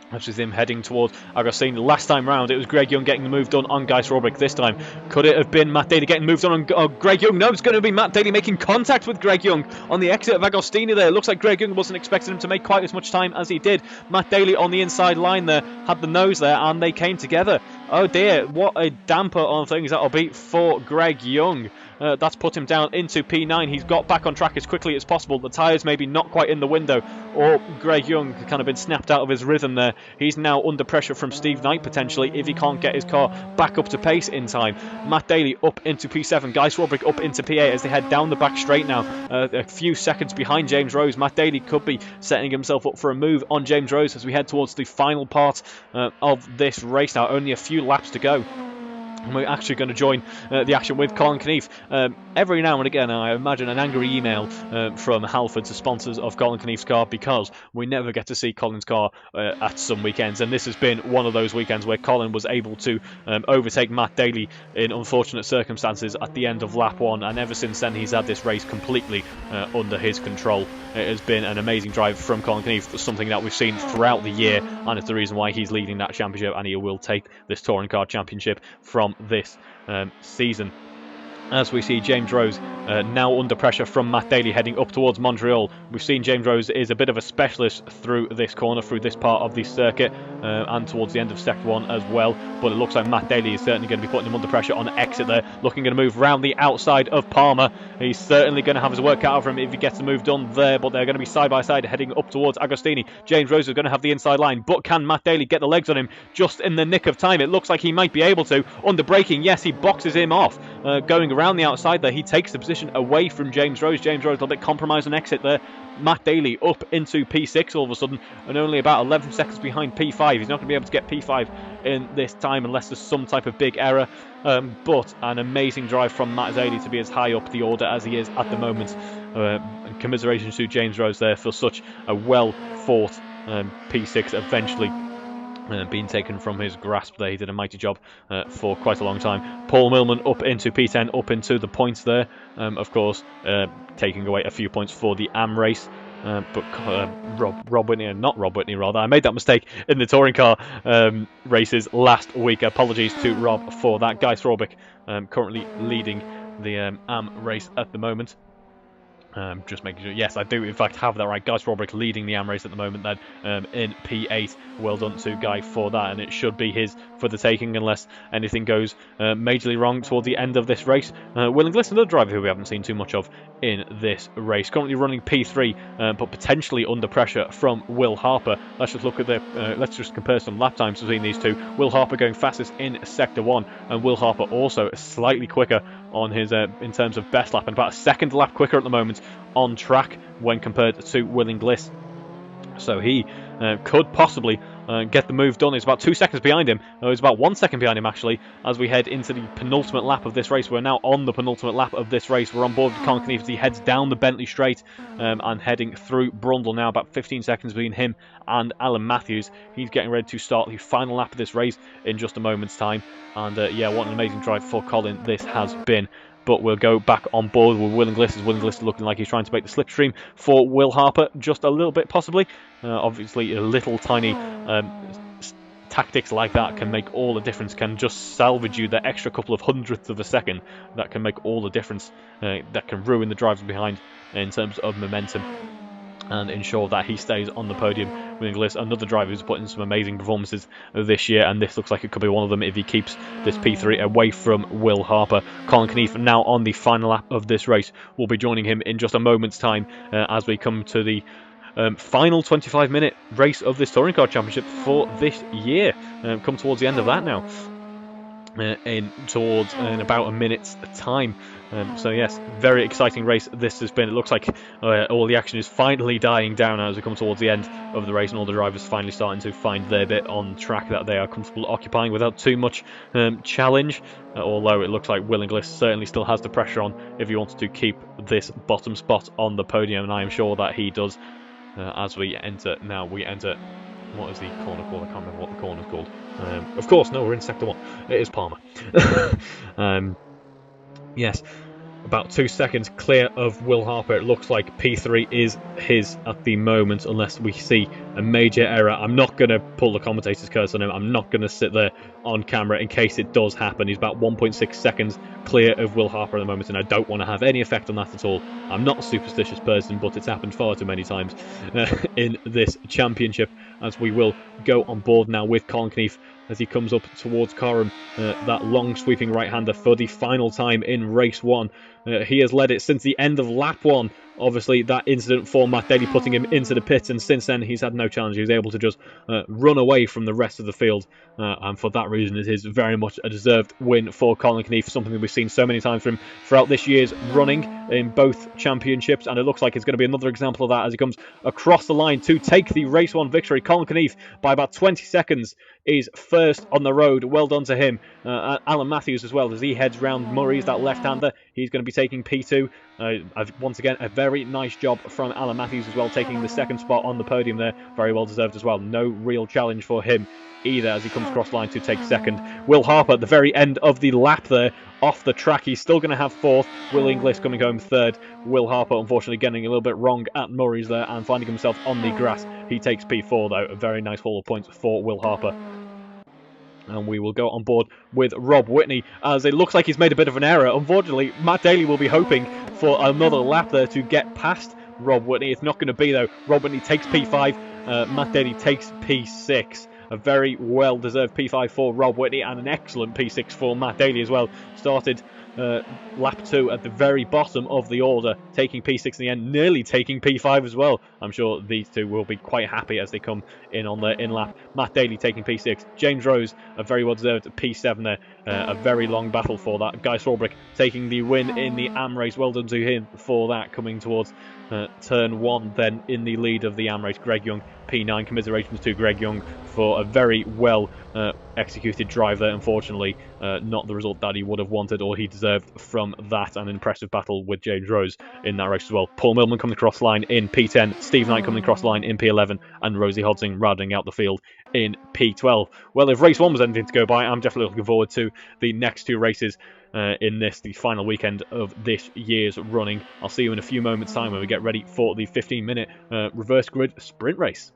That's with him heading towards Agostini. Last time round, it was Greg Young getting the move done on Guy Swarbrick. This time, could it have been Matt Daly getting moved on Greg Young? No, it's going to be Matt Daly making contact with Greg Young on the exit of Agostini there. It looks like Greg Young wasn't expecting him to make quite as much time as he did. Matt Daly on the inside line there, had the nose there, and they came together. Oh dear, what a damper on things that'll be for Greg Young. That's put him down into P9. He's got back on track as quickly as possible. The tyres maybe not quite in the window, or Greg Young kind of been snapped out of his rhythm there. He's now under pressure from Steve Knight potentially if he can't get his car back up to pace in time. Matt Daly up into P7. Guy Swarbrick up into P8 as they head down the back straight now. A few seconds behind James Rose. Matt Daly could be setting himself up for a move on James Rose as we head towards the final part of this race now. Only a few laps to go. And we're actually going to join the action with Colin Knief. Every now and again, I imagine an angry email from Halford to sponsors of Colin Knief's car, because we never get to see Colin's car at some weekends. And this has been one of those weekends where Colin was able to overtake Matt Daly in unfortunate circumstances at the end of lap 1. And ever since then, he's had this race completely under his control. It has been an amazing drive from Colin Knief, something that we've seen throughout the year. And it's the reason why he's leading that championship, and he will take this Touring Car Championship from this season. as we see James Rose now under pressure from Matt Daly heading up towards Montreal. We've seen James Rose is a bit of a specialist through this corner, through this part of the circuit, and towards the end of Sector 1 as well. But it looks like Matt Daly is certainly going to be putting him under pressure on exit there, looking to move round the outside of Palmer. He's certainly going to have his work cut out for him if he gets the move done there, but they're going to be side by side heading up towards Agostini. James Rose is going to have the inside line, but can Matt Daly get the legs on him just in the nick of time? It looks like he might be able to. Under braking, yes, he boxes him off. Going around the outside there, he takes the position away from James Rose. James Rose a little bit compromised on exit there. Matt Daly up into P6 all of a sudden, and only about 11 seconds behind P5. He's not going to be able to get P5 in this time unless there's some type of big error. But an amazing drive from Matt Daly to be as high up the order as he is at the moment. And commiserations to James Rose there for such a well-fought P6 eventually being taken from his grasp there. He did a mighty job for quite a long time. Paul Millman up into P10, up into the points there. Of course, taking away a few points for the AM race. But Rob Whitney, not Rob Whitney rather, I made that mistake in the touring car races last week. Apologies to Rob for that. Guy Thorbick currently leading the AM race at the moment. Just making sure, yes, I do in fact have that right. Guy Strawbrick leading the AM race at the moment then in P8. Well done to Guy for that, and it should be his for the taking unless anything goes majorly wrong towards the end of this race. Will Inglis, another driver who we haven't seen too much of in this race, currently running P3, but potentially under pressure from Will Harper. Let's just look at the, let's just compare some lap times between these two. Will Harper going fastest in Sector 1, and Will Harper also slightly quicker on his in terms of best lap, and about a second lap quicker at the moment on track when compared to Will Inglis. So he could possibly get the move done. He's about 2 seconds behind him. He's about 1 second behind him actually as we head into the penultimate lap of this race. We're now on the penultimate lap of this race. We're on board with Colin Knief as he heads down the Bentley Straight and heading through Brundle now. About 15 seconds between him and Alan Matthews. He's getting ready to start the final lap of this race in just a moment's time. And yeah, what an amazing drive for Colin this has been. But we'll go back on board with Will Inglis, as Will Inglis is looking like he's trying to make the slipstream for Will Harper just a little bit possibly. Obviously a little tiny tactics like that can make all the difference, can just salvage you the extra couple of hundredths of a second. That can make all the difference, that can ruin the drivers behind in terms of momentum and ensure that he stays on the podium. Will Inglis, another driver who's put in some amazing performances this year, and this looks like it could be one of them if he keeps this P3 away from Will Harper. Colin Knief now on the final lap of this race. We'll be joining him in just a moment's time as we come to the final 25-minute race of this Touring Car Championship for this year. Come towards the end of that now. In about a minute's time. So yes, very exciting race this has been. It looks like all the action is finally dying down as we come towards the end of the race, and all the drivers finally starting to find their bit on track that they are comfortable occupying without too much challenge. Although it looks like Will Inglis certainly still has the pressure on if he wants to keep this bottom spot on the podium, and I am sure that he does. As we enter now, we enter. What is the corner called? I can't remember what the corner's called. Of course, no, we're in Sector 1. It is Palmer. Yes, about 2 seconds clear of Will Harper. It looks like P3 is his at the moment, unless we see a major error. I'm not going to pull the commentator's curse on him. I'm not going to sit there on camera in case it does happen. He's about 1.6 seconds clear of Will Harper at the moment, and I don't want to have any effect on that at all. I'm not a superstitious person, but it's happened far too many times in this championship, as we will go on board now with Colin Knief as he comes up towards Coram, that long sweeping right-hander for the final time in race 1. He has led it since the end of lap 1. Obviously, that incident for Matt Daly putting him into the pits, and since then he's had no challenge. He was able to just run away from the rest of the field, and for that reason it is very much a deserved win for Colin Knief, something that we've seen so many times from him throughout this year's running in both championships, and it looks like it's going to be another example of that as he comes across the line to take the race 1 victory. Colin Knief, by about 20 seconds, is first on the road. Well done to him. Alan Matthews as well, as he heads round Murray's, that left-hander. He's going to be taking P2. Once again, a very nice job from Alan Matthews as well, taking the second spot on the podium there. Very well deserved as well. No real challenge for him either as he comes across line to take second. Will Harper at the very end of the lap there, off the track. He's still going to have fourth. Will Inglis coming home third. Will Harper unfortunately getting a little bit wrong at Murray's there and finding himself on the grass. He takes P4 though. A very nice haul of points for Will Harper. And we will go on board with Rob Whitney, as it looks like he's made a bit of an error. Unfortunately, Matt Daly will be hoping for another lap there to get past Rob Whitney. It's not going to be, though. Rob Whitney takes P5, Matt Daly takes P6. A very well-deserved P5 for Rob Whitney, and an excellent P6 for Matt Daly as well. Started lap 2 at the very bottom of the order, taking P6 in the end, nearly taking P5 as well. I'm sure these two will be quite happy as they come in on their in-lap. Matt Daly taking P6, James Rose, a very well-deserved P7 there, a very long battle for that. Guy Sawbrick taking the win in the AM race, well done to him for that, coming towards turn 1 then in the lead of the AM race. Greg Young, P9, commiserations to Greg Young for a very well executed drive there. Unfortunately, not the result that he would have wanted or he deserved from that. An impressive battle with James Rose in that race as well. Paul Millman coming across line in P10, Steve Knight coming across line in P11, and Rosie Hodsing rounding out the field in P12. Well, if race 1 was anything to go by, I'm definitely looking forward to the next 2 races in the final weekend of this year's running. I'll see you in a few moments' time when we get ready for the 15-minute reverse grid sprint race.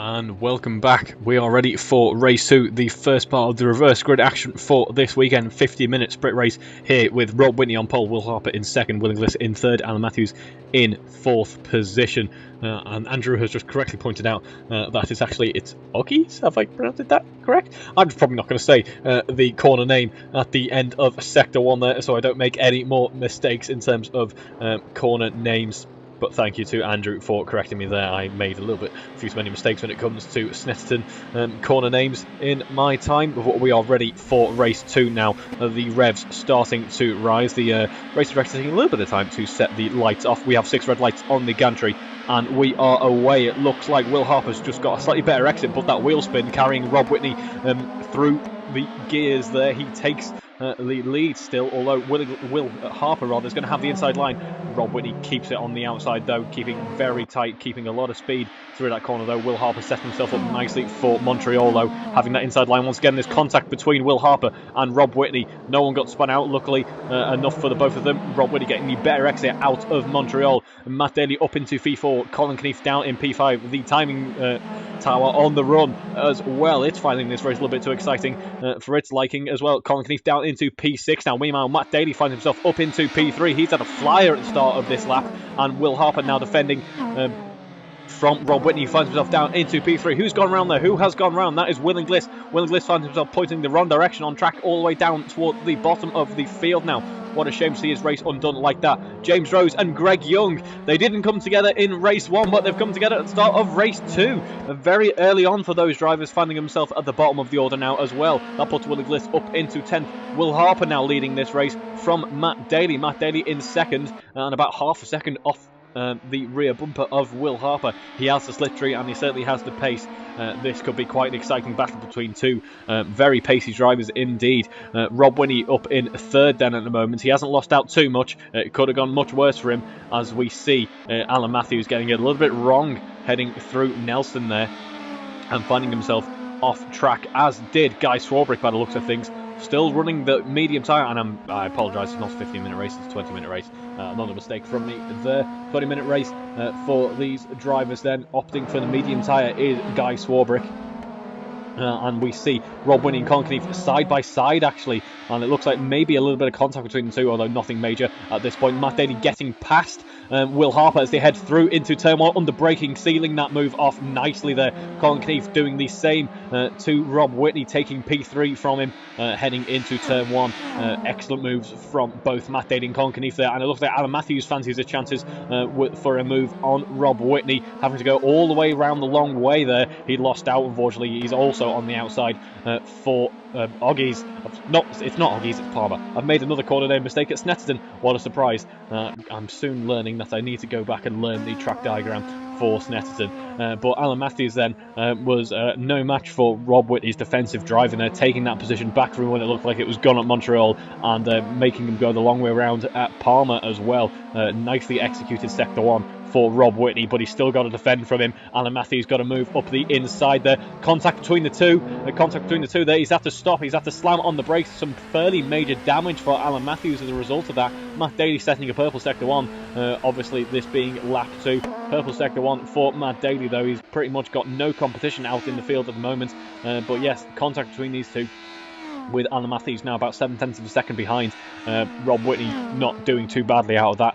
And welcome back. We are ready for race 2, the first part of the reverse grid action for this weekend. 50-minute sprint race here with Rob Whitney on pole, Will Harper in second, Will Inglis in third, Alan Matthews in fourth position. And Andrew has just correctly pointed out that it's Oggies. Have I pronounced that correct? I'm probably not going to say the corner name at the end of Sector 1 there, so I don't make any more mistakes in terms of corner names. But thank you to Andrew for correcting me there. I made a few too many mistakes when it comes to Snetterton corner names in my time. But we are ready for race 2 now. The revs starting to rise. The race director taking a little bit of time to set the lights off. We have 6 red lights on the gantry, and we are away. It looks like Will Harper's just got a slightly better exit, but that wheel spin carrying Rob Whitney through the gears there. He takes the lead still, although Will Harper is going to have the inside line. Rob Whitney keeps it on the outside though, keeping very tight, keeping a lot of speed through that corner though. Will Harper set himself up nicely for Montreal though, having that inside line once again. There's contact between Will Harper and Rob Whitney. No one got spun out, luckily enough for the both of them. Rob Whitney getting the better exit out of Montreal. Matt Daly up into P4, Colin Knief down in P5. The timing tower on the run as well. It's finding this race a little bit too exciting for its liking as well. Colin Knief down into P6 now. Meanwhile, Matt Daly finds himself up into P3. He's had a flyer at the start of this lap, and Will Harper now defending from Rob Whitney. Finds himself down into P3. Who's gone round there? Who has gone round? That is Will Inglis. Will Inglis finds himself pointing the wrong direction on track all the way down toward the bottom of the field now. What a shame to see his race undone like that. James Rose and Greg Young, they didn't come together in race 1, but they've come together at the start of race 2. Very early on for those drivers, finding himself at the bottom of the order now as well. That puts Will Inglis up into 10th. Will Harper now leading this race from Matt Daly. Matt Daly in second, and about half a second off the rear bumper of Will Harper. He has the slipstream and he certainly has the pace. This could be quite an exciting battle between two very pacey drivers indeed. Rob Whitney up in third then at the moment. He hasn't lost out too much. It could have gone much worse for him, as we see Alan Matthews getting it a little bit wrong heading through Nelson there and finding himself off track, as did Guy Swarbrick by the looks of things. Still running the medium tyre, and I apologise, it's not a 15-minute race, it's a 20-minute race. Another mistake from me there. 20-minute race for these drivers then. Opting for the medium tyre is Guy Swarbrick. And we see Rob Whitney and Colin Knief side by side actually, and it looks like maybe a little bit of contact between the two, although nothing major at this point. Matt Daly getting past Will Harper as they head through into turn 1, under braking, sealing that move off nicely there. Colin Knief doing the same to Rob Whitney, taking P3 from him heading into turn 1. Excellent moves from both Matt Daly and Colin Knief there, and it looks like Alan Matthews fancies his chances for a move on Rob Whitney, having to go all the way around the long way there. He lost out, unfortunately. He's also on the outside for Oggies. It's not Oggies, it's Palmer. I've made another corner name mistake at Snetterton. What a surprise. I'm soon learning that I need to go back and learn the track diagram for Snetterton. But Alan Matthews then was no match for Rob Whitney's defensive driving there, taking that position back from when it looked like it was gone at Montreal, and making him go the long way around at Palmer as well. Nicely executed sector 1 for Rob Whitney, but he's still got to defend from him. Alan Matthews got to move up the inside there. Contact between the two there. He's had to stop, he's had to slam on the brakes. Some fairly major damage for Alan Matthews as a result of that. Matt Daly setting a purple sector 1, obviously this being lap 2. Purple sector 1 for Matt Daly though. He's pretty much got no competition out in the field at the moment, but yes, contact between these two, with Alan Matthews now about 7/10 of a second behind. Rob Whitney not doing too badly out of that.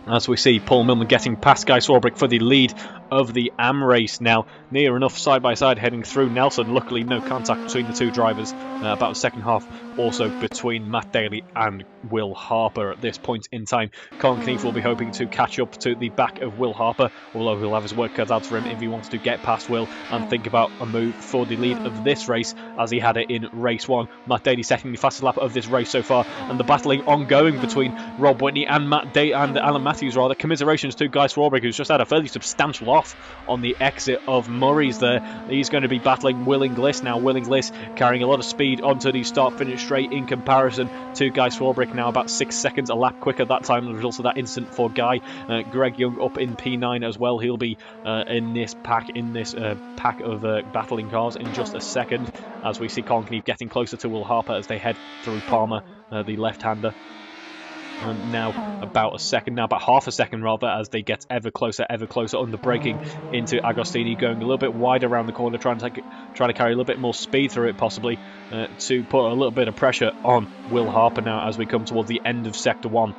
As we see Paul Millman getting past Guy Swarbrick for the lead of the AM race now. Near enough side by side heading through Nelson. Luckily no contact between the two drivers. About the second half also between Matt Daly and Will Harper at this point in time. Colin Knief will be hoping to catch up to the back of Will Harper, although he'll have his work cut out for him if he wants to get past Will and think about a move for the lead of this race as he had it in race 1. Matt Daly setting the fastest lap of this race so far, and the battling ongoing between Rob Whitney and Alan Matthews rather. Commiserations to Guy Swarbrick, who's just had a fairly substantial off on the exit of Murray's there. He's going to be battling Will Inglis now. Will Inglis carrying a lot of speed onto the start-finish straight in comparison to Guy Swarbrick now, about 6 seconds a lap quicker that time as a result of that incident for Guy. Greg Young up in P9 as well. He'll be in this pack of battling cars in just a second, as we see Colin Knief getting closer to Will Harper as they head through Palmer, the left-hander. now about a second, now about half a second rather, as they get ever closer under braking into Agostini, going a little bit wide around the corner, trying to carry a little bit more speed through it, possibly to put a little bit of pressure on Will Harper now as we come towards the end of Sector 1.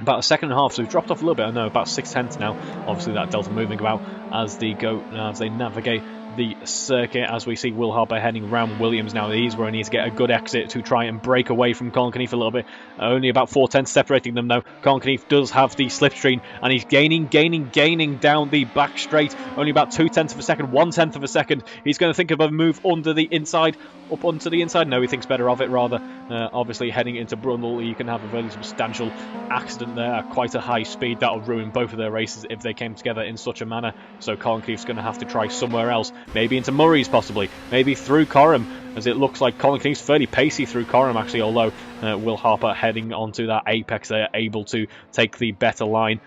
About a second and a half, so we've dropped off a little bit. I know, about 6/10 now. Obviously, that delta moving about as they navigate the circuit, as we see Will Harper heading around Williams now. He's where he needs to get a good exit to try and break away from Colin Keneath a little bit. Only about 4/10 separating them though. Colin Keneath does have the slipstream, and he's gaining down the back straight. Only about 2/10 of a second, 1/10 of a second. He's going to think of a move under the inside, up onto the inside. No, he thinks better of it rather. Obviously, heading into Brundle, you can have a very substantial accident there at quite a high speed. That'll ruin both of their races if they came together in such a manner. So Colin Keneath's going to have to try somewhere else. Maybe into Murray's possibly. Maybe through Coram, as it looks like Colin Keneath's fairly pacey through Coram actually, although Will Harper heading onto that apex, they're able to take the better line.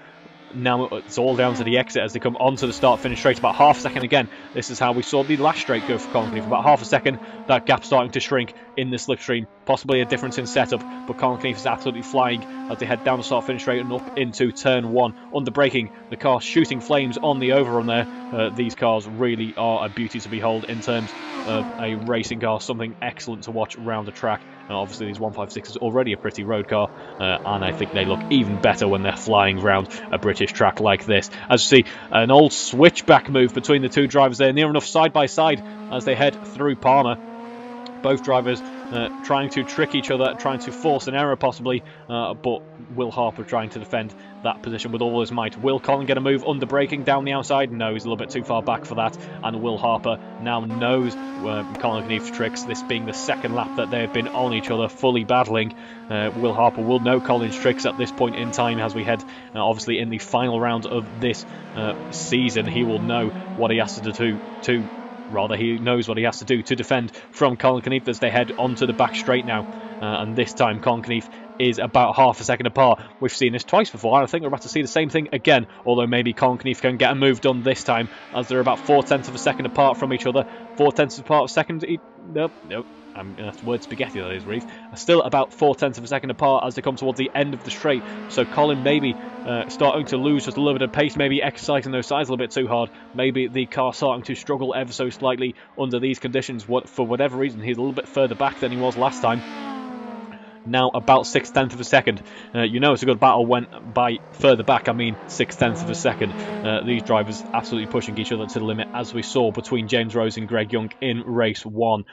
Now it's all down to the exit as they come onto the start-finish straight. About half a second again. This is how we saw the last straight go for Colin Keneath. About half a second, that gap starting to shrink in the slipstream. Possibly a difference in setup, but Colin Keneath is absolutely flying as they head down the start-finish straight and up into turn 1. Under braking, the car shooting flames on the overrun there. These cars really are a beauty to behold in terms of a racing car. Something excellent to watch around the track. Obviously, these 156 is already a pretty road car, and I think they look even better when they're flying around a British track like this. As you see, an old switchback move between the two drivers there, near enough side by side as they head through Palmer. Both drivers trying to trick each other, trying to force an error possibly, but Will Harper trying to defend that position with all his might. Will Colin get a move under braking down the outside? No, he's a little bit too far back for that, and Will Harper now knows Colin Keneath's tricks, this being the second lap that they've been on each other, fully battling. Will Harper will know Colin's tricks at this point in time as we head, obviously, in the final round of this season. He will know what he has to do he knows what he has to do to defend from Colin Keneath as they head onto the back straight now. And this time Colin Keneath is about half a second apart. We've seen this twice before, and I think we're about to see the same thing again, although maybe Colin Keneath can get a move done this time as they're about 4/10 of a second apart from each other. 4/10 apart of a second. Nope. I'm going to have to word spaghetti, that is, Reeve. Still about 4/10 of a second apart as they come towards the end of the straight. So Colin maybe starting to lose just a little bit of pace, maybe exercising those sides a little bit too hard. Maybe the car starting to struggle ever so slightly under these conditions. For whatever reason, he's a little bit further back than he was last time. Now about 6/10 of a second. You know it's a good battle when by further back I mean 6/10 of a second. These drivers absolutely pushing each other to the limit, as we saw between James Rose and Greg Young in race 1.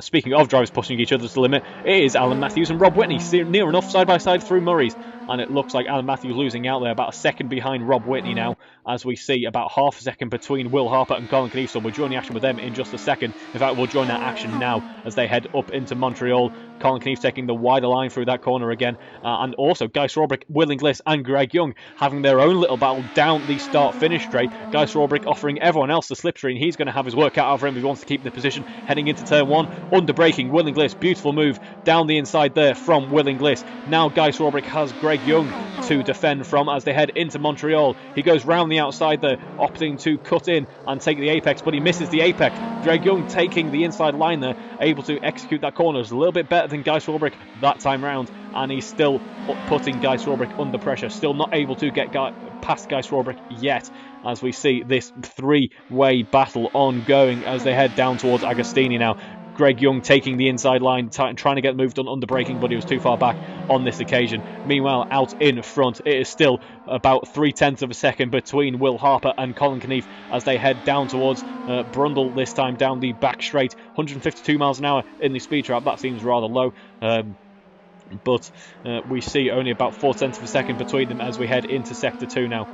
Speaking of drivers pushing each other to the limit, it is Alan Matthews and Rob Whitney near enough side by side through Murray's, and it looks like Alan Matthews losing out there, about a second behind Rob Whitney now, as we see about half a second between Will Harper and Colin Keneath. So we'll join the action with them in just a second. In fact, we'll join that action now as they head up into Montreal. Colin Keneath taking the wider line through that corner again, and also Guy Swarbrick, Will Inglis and Greg Young having their own little battle down the start-finish straight. Guy Swarbrick offering everyone else the slipstream. He's going to have his work out for him if he wants to keep the position heading into turn 1. Under braking, Will Inglis, beautiful move down the inside there from Will Inglis. Now Guy Swarbrick has Greg Young to defend from as they head into Montreal. He goes round the outside there, opting to cut in and take the apex, but he misses the apex. Greg Young taking the inside line there, able to execute that corner. It's a little bit better than Guy Swarbrick that time round, and he's still putting Guy Swarbrick under pressure. Still not able to get past Guy Swarbrick yet, as we see this three-way battle ongoing as they head down towards Agostini now. Greg Young taking the inside line, trying to get moved on under braking, but he was too far back on this occasion. Meanwhile, out in front, it is still about 3/10 of a second between Will Harper and Colin Keneath as they head down towards Brundle, this time down the back straight. 152 miles an hour in the speed trap, that seems rather low. But we see only about 4/10 of a second between them as we head into Sector 2 now.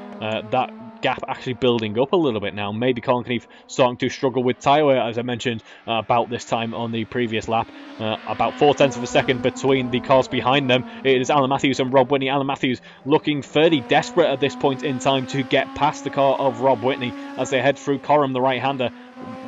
That gap actually building up a little bit now. Maybe Colin Keneath starting to struggle with tyre wear, as I mentioned about this time on the previous lap. About 4/10 of a second between the cars behind them. It is Alan Matthews and Rob Whitney. Alan Matthews looking fairly desperate at this point in time to get past the car of Rob Whitney as they head through Coram, the right-hander.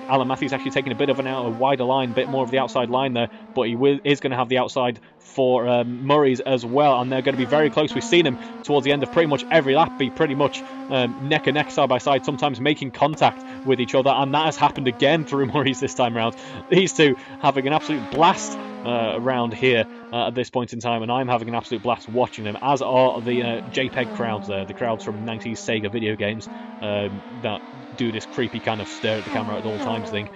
Alan Matthews actually taking a bit of a wider line, a bit more of the outside line there, but he is going to have the outside for Murray's as well, and they're going to be very close. We've seen him towards the end of pretty much every lap be pretty much neck and neck, side by side, sometimes making contact with each other, and that has happened again through Murray's this time around. These two having an absolute blast around here at this point in time, and I'm having an absolute blast watching them, as are the JPEG crowds there, the crowds from 90s Sega video games that do this creepy kind of stare at the camera at all times thing,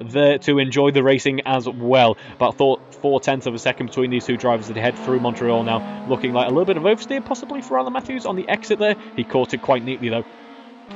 there to enjoy the racing as well. About 4/10 of a second between these two drivers as they head through Montreal now, looking like a little bit of oversteer possibly for Alan Matthews on the exit there. He caught it quite neatly though.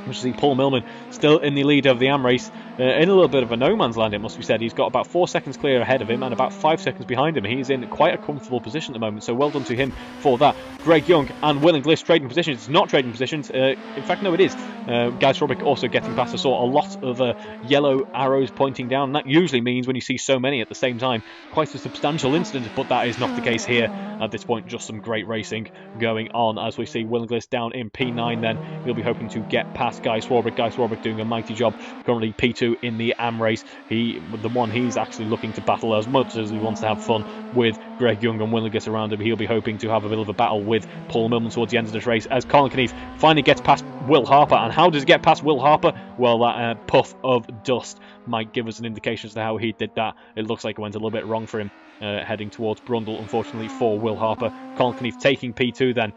We see Paul Millman still in the lead of the AM race, in a little bit of a no man's land, it must be said. He's got about 4 seconds clear ahead of him and about 5 seconds behind him. He's in quite a comfortable position at the moment, so well done to him for that. Greg Young and Will Inglis trading positions. It's not trading positions, in fact no it is. Guy Swarbrick also getting past. I saw a lot of yellow arrows pointing down, and that usually means when you see so many at the same time, quite a substantial incident, but that is not the case here at this point. Just some great racing going on as we see Will Inglis down in P9 then. He'll be hoping to get past Guy Swarbrick. Guy Swarbrick doing a mighty job, currently P2 in the AM race. He's actually looking to battle as much as he wants to have fun with Greg Young and Will Inglis around him. He'll be hoping to have a bit of a battle with Paul Millman towards the end of this race as Colin Knief finally gets past Will Harper. And how does he get past Will Harper? Well, that puff of dust might give us an indication as to how he did that. It looks like it went a little bit wrong for him, heading towards Brundle, unfortunately for Will Harper. Colin Knief taking P2 then.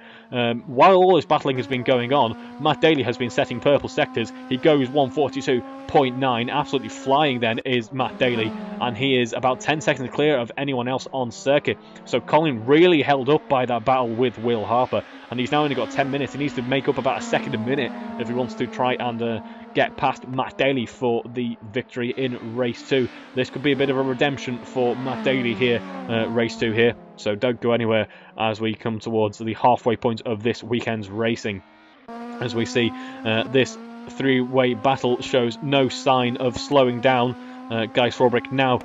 While all this battling has been going on, Matt Daly has been setting purple sectors. He goes 1:42.9, absolutely flying then is Matt Daly, and he is about 10 seconds clear of anyone else on circuit. So Colin really held up by that battle with Will Harper, and he's now only got 10 minutes. He needs to make up about a second a minute if he wants to try and get past Matt Daly for the victory in race 2. This could be a bit of a redemption for Matt Daly here, race 2 here, so don't go anywhere as we come towards the halfway point of this weekend's racing. As we see this three-way battle shows no sign of slowing down. Guy Swarbrick now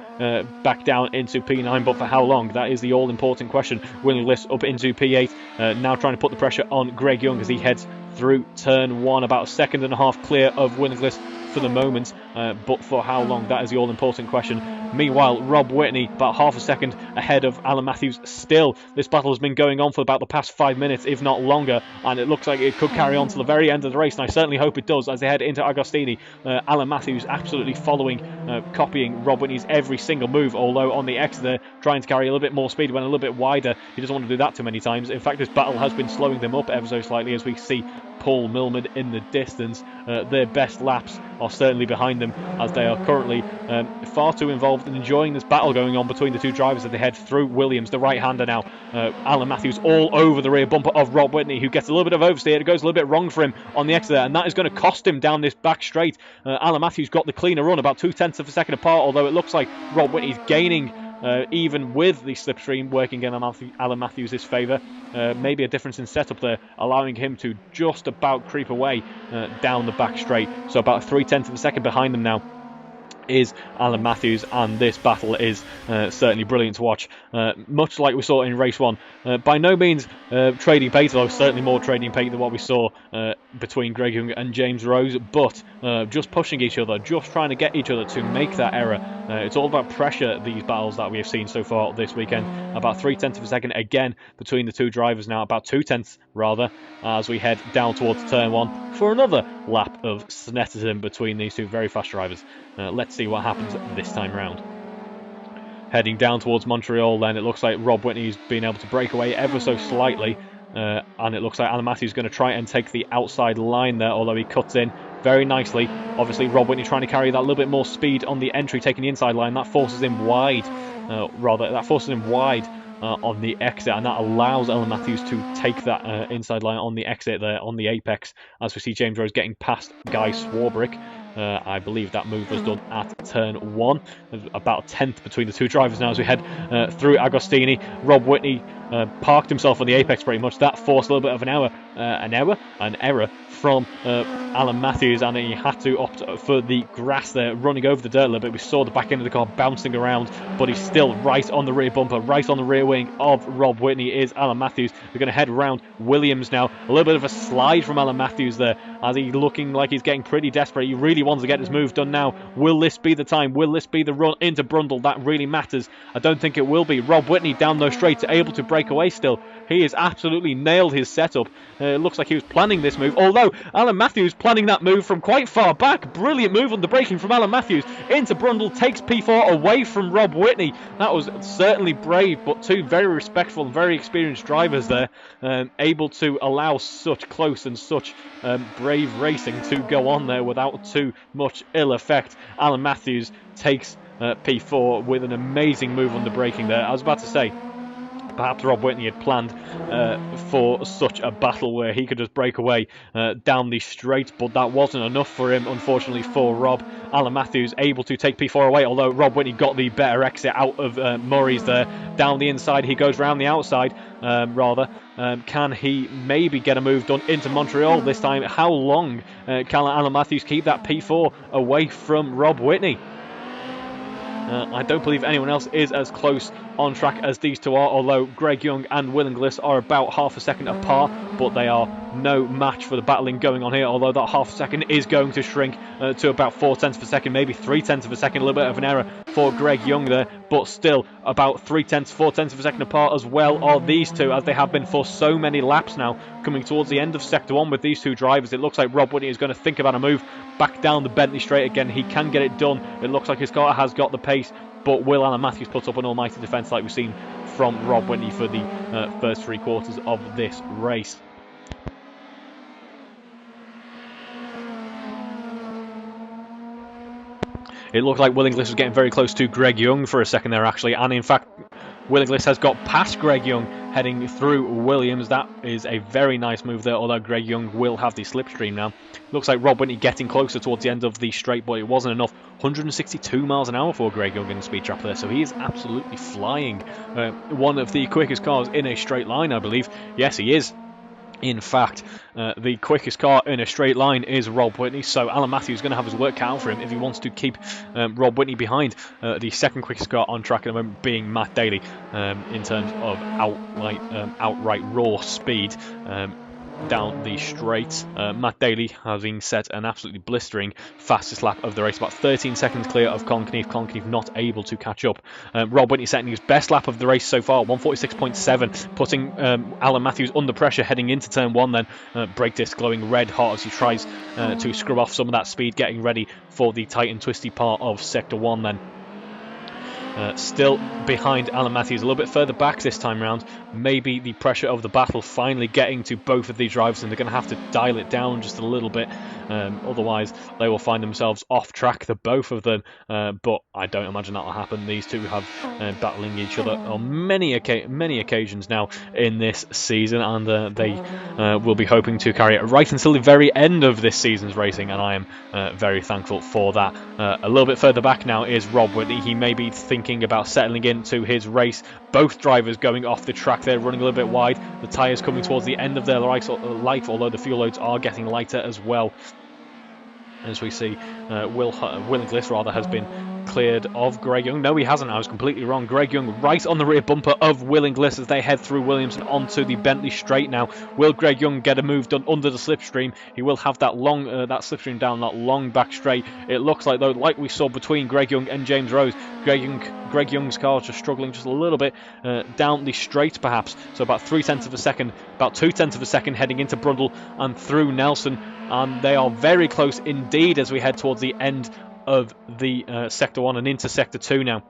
back down into P9, but for how long? That is the all-important question. Will Inglis up into P8, now trying to put the pressure on Greg Young as he heads through turn 1, about a second and a half clear of Will Inglis for the moment, but for how long? That is the all-important question. Meanwhile, Rob Whitney about half a second ahead of Alan Matthews still. This battle has been going on for about the past 5 minutes, if not longer, and it looks like it could carry on to the very end of the race, and I certainly hope it does as they head into Agostini. Alan Matthews absolutely following, copying Rob Whitney's every single move, although on the exit there, trying to carry a little bit more speed, went a little bit wider. He doesn't want to do that too many times. In fact, this battle has been slowing them up ever so slightly as we see Paul Millman in the distance. Their best laps are certainly behind them as they are currently far too involved in enjoying this battle going on between the two drivers as they head through Williams, the right-hander now. Alan Matthews all over the rear bumper of Rob Whitney, who gets a little bit of oversteer. It goes a little bit wrong for him on the exit there, and that is going to cost him down this back straight. Alan Matthews got the cleaner run, about 0.2 of a second apart, although it looks like Rob Whitney's gaining even with the slipstream working in Alan Matthews' favour. Maybe a difference in setup there, allowing him to just about creep away down the back straight. So about 0.3 of a second behind them now is Alan Matthews, and this battle is certainly brilliant to watch, much like we saw in race 1. By no means trading pace, though certainly more trading pace than what we saw between Greg Young and James Rose, but just pushing each other, just trying to get each other to make that error. It's all about pressure, these battles that we have seen so far this weekend. About 0.3 of a second again between the two drivers now, about 0.2 rather, as we head down towards turn 1 for another lap of Snetterton between these two very fast drivers. Let's see what happens this time round. Heading down towards Montreal then, it looks like Rob Whitney's been able to break away ever so slightly, and it looks like Alan Matthews is going to try and take the outside line there, although he cuts in very nicely. Obviously Rob Whitney trying to carry that little bit more speed on the entry, taking the inside line. That forces him wide, on the exit, and that allows Alan Matthews to take that inside line on the exit there, on the apex, as we see James Rose getting past Guy Swarbrick. I believe that move was done at turn 1. About a 10th between the two drivers now as we head through Agostini. Rob Whitney parked himself on the apex pretty much. That forced a little bit of an error from Alan Matthews, and he had to opt for the grass there, running over the dirt a little bit. We saw the back end of the car bouncing around, but he's still right on the rear bumper, right on the rear wing of Rob Whitney is Alan Matthews. They're going to head around Williams now. A little bit of a slide from Alan Matthews there, as he's looking like he's getting pretty desperate. He really wants to get his move done now. Will this be the time? Will this be the run into Brundle? That really matters. I don't think it will be. Rob Whitney down those straights, able to break away still. He has absolutely nailed his setup. It looks like he was planning this move, although Alan Matthews planning that move from quite far back. Brilliant move on the braking from Alan Matthews into Brundle, takes P4 away from Rob Whitney. That was certainly brave, but two very respectful and very experienced drivers there, able to allow such close and such brave racing to go on there without too much ill effect. Alan Matthews takes P4 with an amazing move on the braking there. I was about to say, perhaps Rob Whitney had planned for such a battle where he could just break away down the straight, but that wasn't enough for him, unfortunately, for Rob. Alan Matthews able to take P4 away, although Rob Whitney got the better exit out of Murray's there. Down the inside, he goes round the outside, rather. Can he maybe get a move done into Montreal this time? How long can Alan Matthews keep that P4 away from Rob Whitney? I don't believe anyone else is as close on track as these two are, although Greg Young and Will Inglis are about half a second apart, but they are no match for the battling going on here, although that half a second is going to shrink to about 0.4 of a second, maybe 0.3 of a second, a little bit of an error for Greg Young there, but still about 0.4 of a second apart as well are these two, as they have been for so many laps now. Coming towards the end of Sector 1 with these two drivers, it looks like Rob Whitney is going to think about a move back down the Bentley straight again. He can get it done. It looks like his car has got the pace, but will Alan Matthews put up an almighty defence like we've seen from Rob Whitney for the first 3 quarters of this race? It looked like Will Inglis was getting very close to Greg Young for a second there, actually, and in fact Will Inglis has got past Greg Young heading through Williams. That is a very nice move there, although Greg Young will have the slipstream now. Looks like Rob Whitney getting closer towards the end of the straight, but it wasn't enough. 162 miles an hour for Greg Young in the speed trap there, so he is absolutely flying. One of the quickest cars in a straight line, I believe. Yes, he is. In fact, the quickest car in a straight line is Rob Whitney, so Alan Matthews is going to have his work cut out for him if he wants to keep Rob Whitney behind. The second quickest car on track at the moment being Matt Daly in terms of outright raw speed. Down the straight, Matt Daly having set an absolutely blistering fastest lap of the race, about 13 seconds clear of Colin Keefe. Colin Keefe not able to catch up. Rob Whitney setting his best lap of the race so far, 146.7, putting Alan Matthews under pressure heading into turn 1 then. Brake disc glowing red hot as he tries to scrub off some of that speed, getting ready for the tight and twisty part of Sector 1 then. Still behind Alan Matthews, a little bit further back this time round. Maybe the pressure of the battle finally getting to both of these drivers, and they're going to have to dial it down just a little bit. Otherwise, they will find themselves off track, the both of them. But I don't imagine that will happen. These two have battling each other on many occasions now in this season, and they will be hoping to carry it right until the very end of this season's racing, and I am very thankful for that. A little bit further back now is Rob Whitney. He may be thinking about settling into his race. Both drivers going off the track there, running a little bit wide. The tyres coming towards the end of their life, although the fuel loads are getting lighter as well. As we see, Will Inglis rather has been cleared of Greg Young. No, he hasn't. I was completely wrong. Greg Young right on the rear bumper of Will Inglis as they head through Williams and onto the Bentley straight now. Will Greg Young get a move done under the slipstream? He will have that long, that slipstream down that long back straight. It looks like, though, like we saw between Greg Young and James Rose, Greg Young's car just struggling just a little bit down the straight, perhaps. So about 0.3 of a second, about 0.2 of a second heading into Brundle and through Nelson, and they are very close indeed as we head towards the end of the Sector 1 and into Sector 2 now.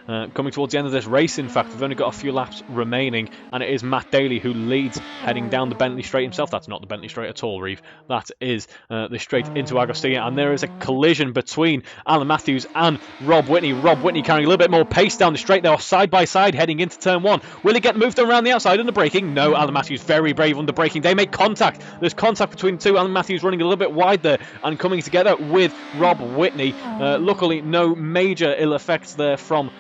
Coming towards the end of this race, in fact, we've only got a few laps remaining, and it is Matt Daly who leads, heading down the Bentley straight himself. That's not the Bentley straight at all, Reeve. That is the straight into Agostina, and there is a collision between Alan Matthews and Rob Whitney. Rob Whitney carrying a little bit more pace down the straight. They are side by side heading into turn 1. Will he get moved around the outside under braking? No, Alan Matthews very brave under braking. They make contact. There's contact between the two. Alan Matthews running a little bit wide there and coming together with Rob Whitney. Luckily, no major ill effects there from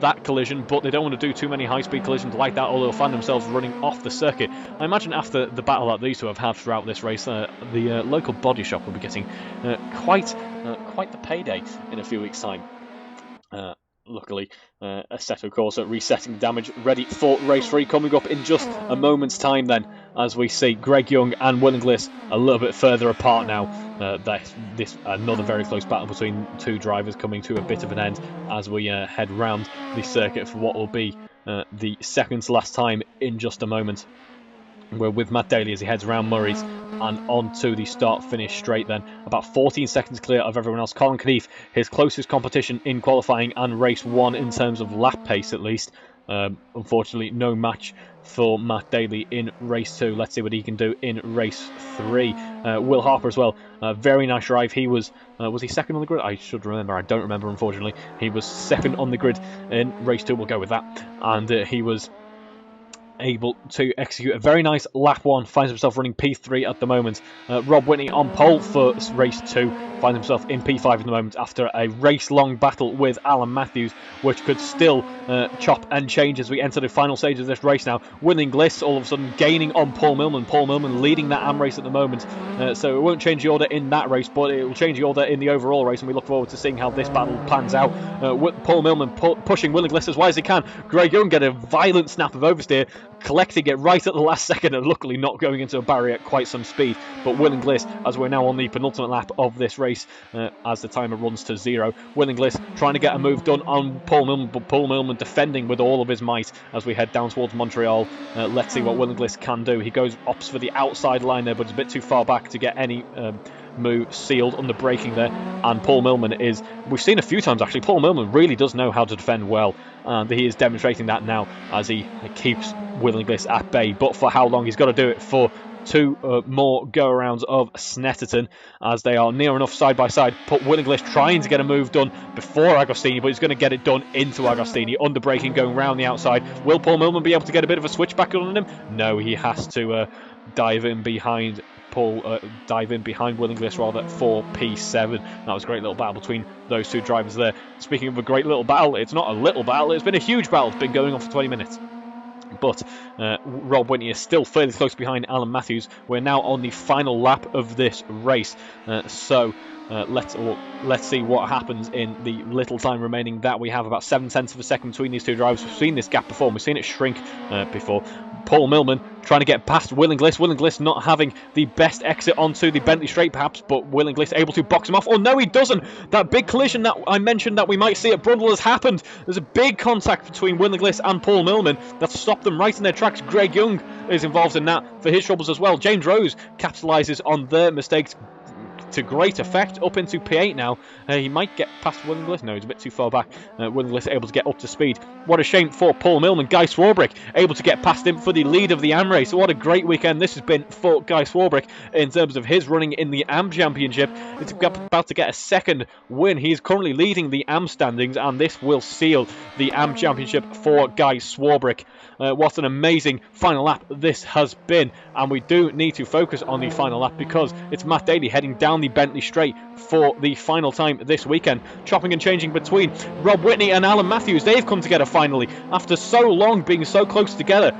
that collision, but they don't want to do too many high-speed collisions like that, or they'll find themselves running off the circuit. I imagine after the battle that these two have had throughout this race, the local body shop will be getting quite the payday in a few weeks' time. Luckily, Assetto Corsa resetting damage, ready for race 3, coming up in just a moment's time then, as we see Greg Young and Will Inglis a little bit further apart now. This another very close battle between two drivers coming to a bit of an end as we head round the circuit for what will be the second to last time in just a moment. We're with Matt Daly as he heads around Murray's and on to the start-finish straight then. About 14 seconds clear of everyone else. Colin Knief, his closest competition in qualifying and race 1 in terms of lap pace at least. Unfortunately, no match for Matt Daly in race 2. Let's see what he can do in race 3. Will Harper as well. Very nice drive. He was he second on the grid? I should remember. I don't remember, unfortunately. He was second on the grid in race 2. We'll go with that. And he was able to execute a very nice lap 1, finds himself running P3 at the moment. Rob Whitney on pole for race 2, finds himself in P5 at the moment after a race-long battle with Alan Matthews, which could still chop and change as we enter the final stage of this race now. Will Inglis all of a sudden gaining on Paul Millman. Paul Millman leading that AM race at the moment, so it won't change the order in that race, but it will change the order in the overall race, and we look forward to seeing how this battle pans out. Paul Millman pushing Will Inglis as wide as he can. Greg Young get a violent snap of oversteer, collecting it right at the last second and luckily not going into a barrier at quite some speed. But Will Inglis, as we're now on the penultimate lap of this race, as the timer runs to 0, Will Inglis trying to get a move done on Paul Millman, but Paul Millman defending with all of his might as we head down towards Montreal. Let's see what Will Inglis can do. He opts for the outside line there, but it's a bit too far back to get any move sealed under braking there. And Paul Millman we've seen a few times actually, Paul Millman really does know how to defend well, and he is demonstrating that now as he keeps Will Inglis at bay. But for how long? He's got to do it for 2 more go-arounds of Snetterton as they are near enough side by side. Put Will Inglis trying to get a move done before Agostini, but he's going to get it done into Agostini, under braking, going round the outside. Will Paul Millman be able to get a bit of a switchback on him? No, he has to dive in behind Will Inglis rather for P7. That was a great little battle between those two drivers there. Speaking of a great little battle, it's not a little battle, it's been a huge battle. It's been going on for 20 minutes. But Rob Whitney is still fairly close behind Alan Matthews. We're now on the final lap of this race, so let's see what happens in the little time remaining that we have. About 7/10 of a second between these two drivers. We've seen this gap before, we've seen it shrink before. Paul Millman trying to get past Will Inglis. Will Inglis not having the best exit onto the Bentley straight perhaps, but Will Inglis able to box him off. Oh no, he doesn't. That big collision that I mentioned that we might see at Brundle has happened. There's a big contact between Will Inglis and Paul Millman that stopped them right in their tracks. Greg Young is involved in that for his troubles as well. James Rose capitalises on their mistakes to great effect, up into P8 now. He might get past Will Inglis. No, he's a bit too far back. Will Inglis able to get up to speed. What a shame for Paul Millman. Guy Swarbrick able to get past him for the lead of the AM race. So what a great weekend this has been for Guy Swarbrick in terms of his running in the AM Championship. It's about to get a second win. He is currently leading the AM standings, and this will seal the AM Championship for Guy Swarbrick. What an amazing final lap this has been, and we do need to focus on the final lap because it's Matt Daly heading down the Bentley Straight for the final time this weekend, chopping and changing between Rob Whitney and Alan Matthews. They've come together finally after so long being so close together.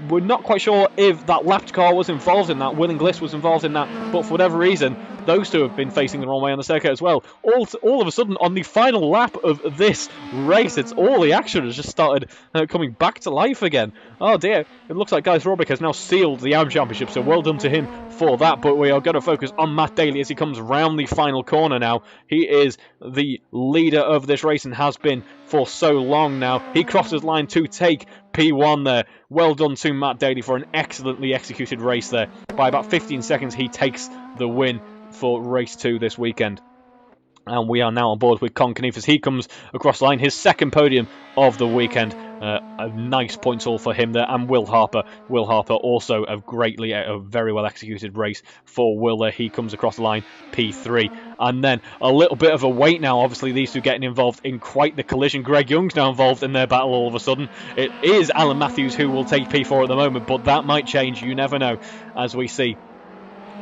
We're not quite sure if that lapped car was involved in that. Will Inglis was involved in that, but for whatever reason those two have been facing the wrong way on the circuit as well. All of a sudden on the final lap of this race, it's all the action has just started coming back to life again. Oh dear, it looks like Guy Swarbrick has now sealed the AM Championship, so well done to him for that. But we are going to focus on Matt Daly as he comes round the final corner now. He is the leader of this race and has been for so long now. He crosses line to take P1 there. Well done to Matt Daly for an excellently executed race there. By about 15 seconds he takes the win for race 2 this weekend. And we are now on board with Con Knief as he comes across the line, his second podium of the weekend. A nice points haul for him there, and Will Harper. Will Harper also a very well executed race for Will there. He comes across the line P3, and then a little bit of a wait now. Obviously, these two getting involved in quite the collision. Greg Young's now involved in their battle all of a sudden. It is Alan Matthews who will take P4 at the moment, but that might change. You never know, as we see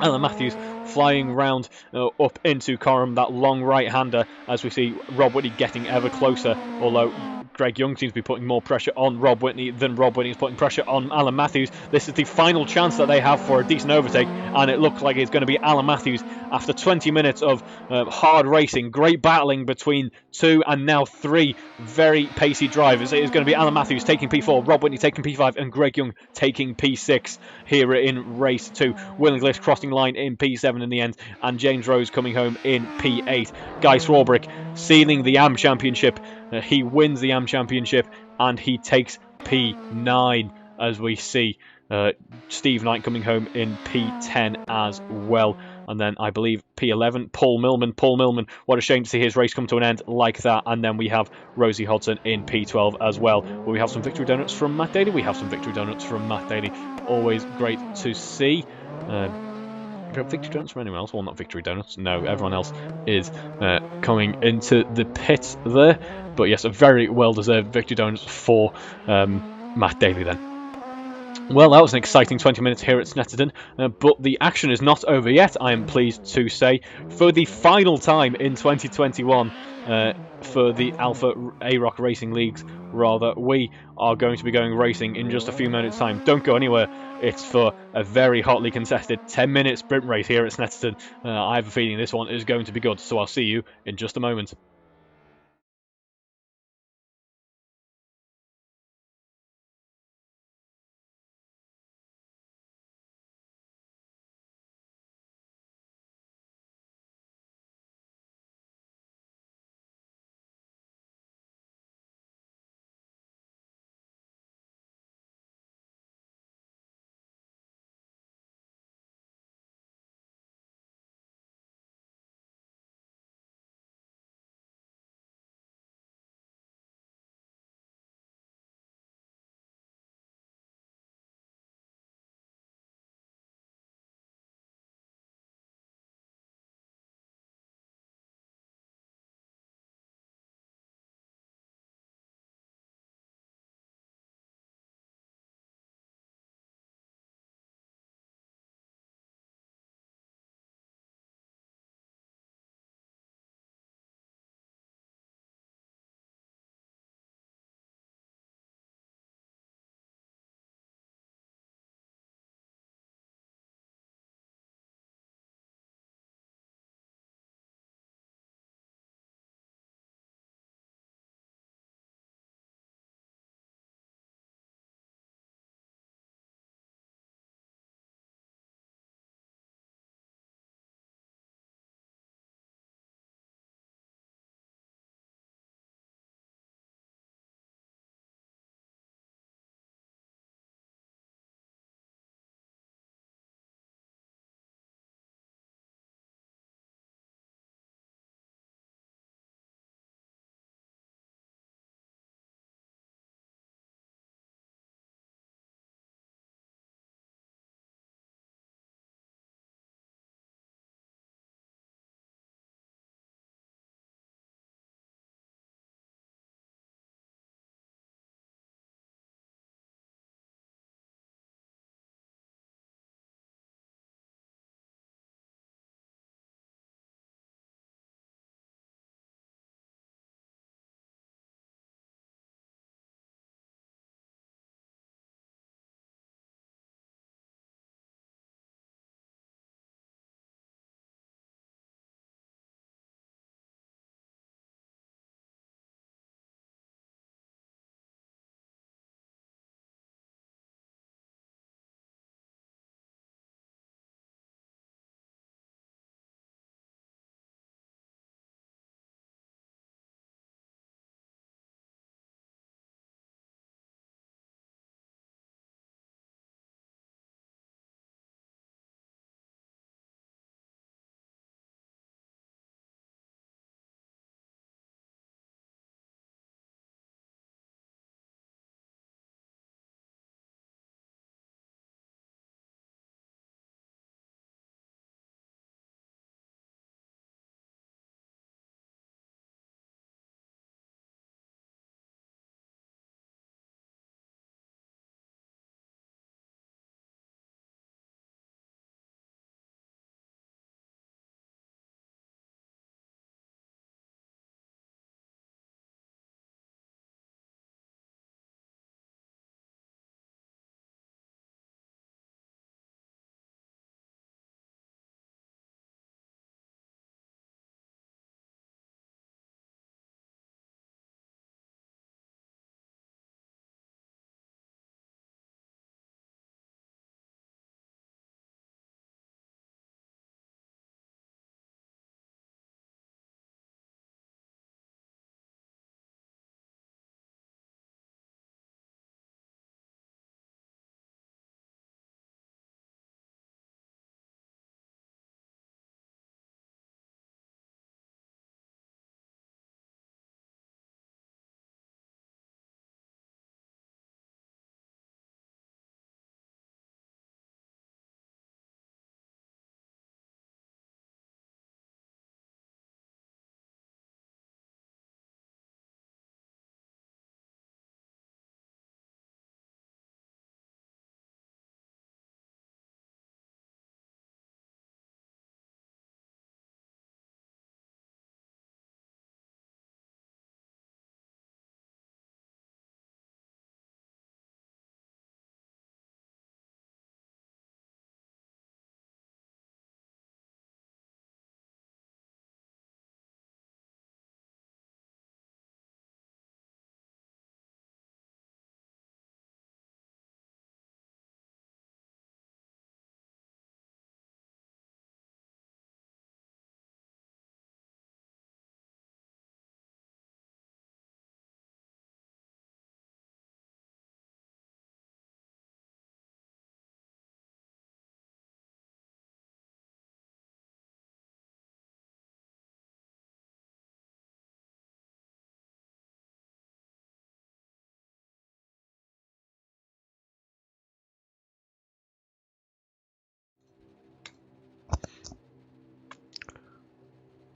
Alan Matthews flying round up into Coram, that long right-hander, as we see Rob Whitney getting ever closer, although Greg Young seems to be putting more pressure on Rob Whitney than Rob Whitney is putting pressure on Alan Matthews. This is the final chance that they have for a decent overtake, and it looks like it's going to be Alan Matthews after 20 minutes of hard racing, great battling between 2 and now 3 very pacey drivers. It is going to be Alan Matthews taking P4, Rob Whitney taking P5, and Greg Young taking P6 here in race 2. Will Inglis crossing line in P7 in the end, and James Rose coming home in P8. Guy Swarbrick sealing the AM Championship. He wins the AM Championship and he takes P9 as we see Steve Knight coming home in P10 as well. And then I believe P11, Paul Millman. Paul Millman, what a shame to see his race come to an end like that. And then we have Rosie Hodson in P12 as well. But we have some victory donuts from Matt Daly. We have some victory donuts from Matt Daly. Always great to see. Victory donuts from anyone else? Well, not victory donuts. No, everyone else is coming into the pits there. But yes, a very well-deserved victory donuts for Matt Daly then. Well, that was an exciting 20 minutes here at Snetterton, but the action is not over yet, I am pleased to say. For the final time in 2021, for the Alfa AROC Racing Leagues, rather, we are going to be going racing in just a few minutes' time. Don't go anywhere. It's for a very hotly contested 10-minute sprint race here at Snetterton. I have a feeling this one is going to be good, so I'll see you in just a moment.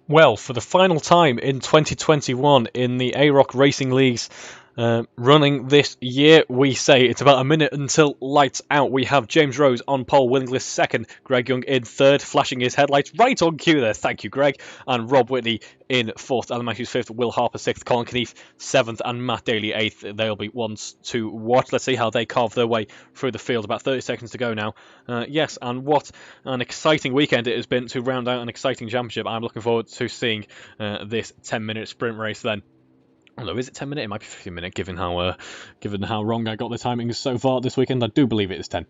Well, for the final time in 2021 in the AROC Racing Leagues running this year, we say it's about a minute until lights out. We have James Rose on pole, winning list second, Greg Young in third, flashing his headlights right on cue there. Thank you, Greg. And Rob Whitney in fourth, Alan Matthews fifth, Will Harper sixth, Colin Keneath seventh, and Matt Daly eighth. They'll be ones to watch. Let's see how they carve their way through the field. About 30 seconds to go now. Yes, and what an exciting weekend it has been to round out an exciting championship. I'm looking forward to seeing this 10-minute sprint race then. Although, is it 10 minutes? It might be 15 minutes, given how wrong I got the timings so far this weekend. I do believe it is 10.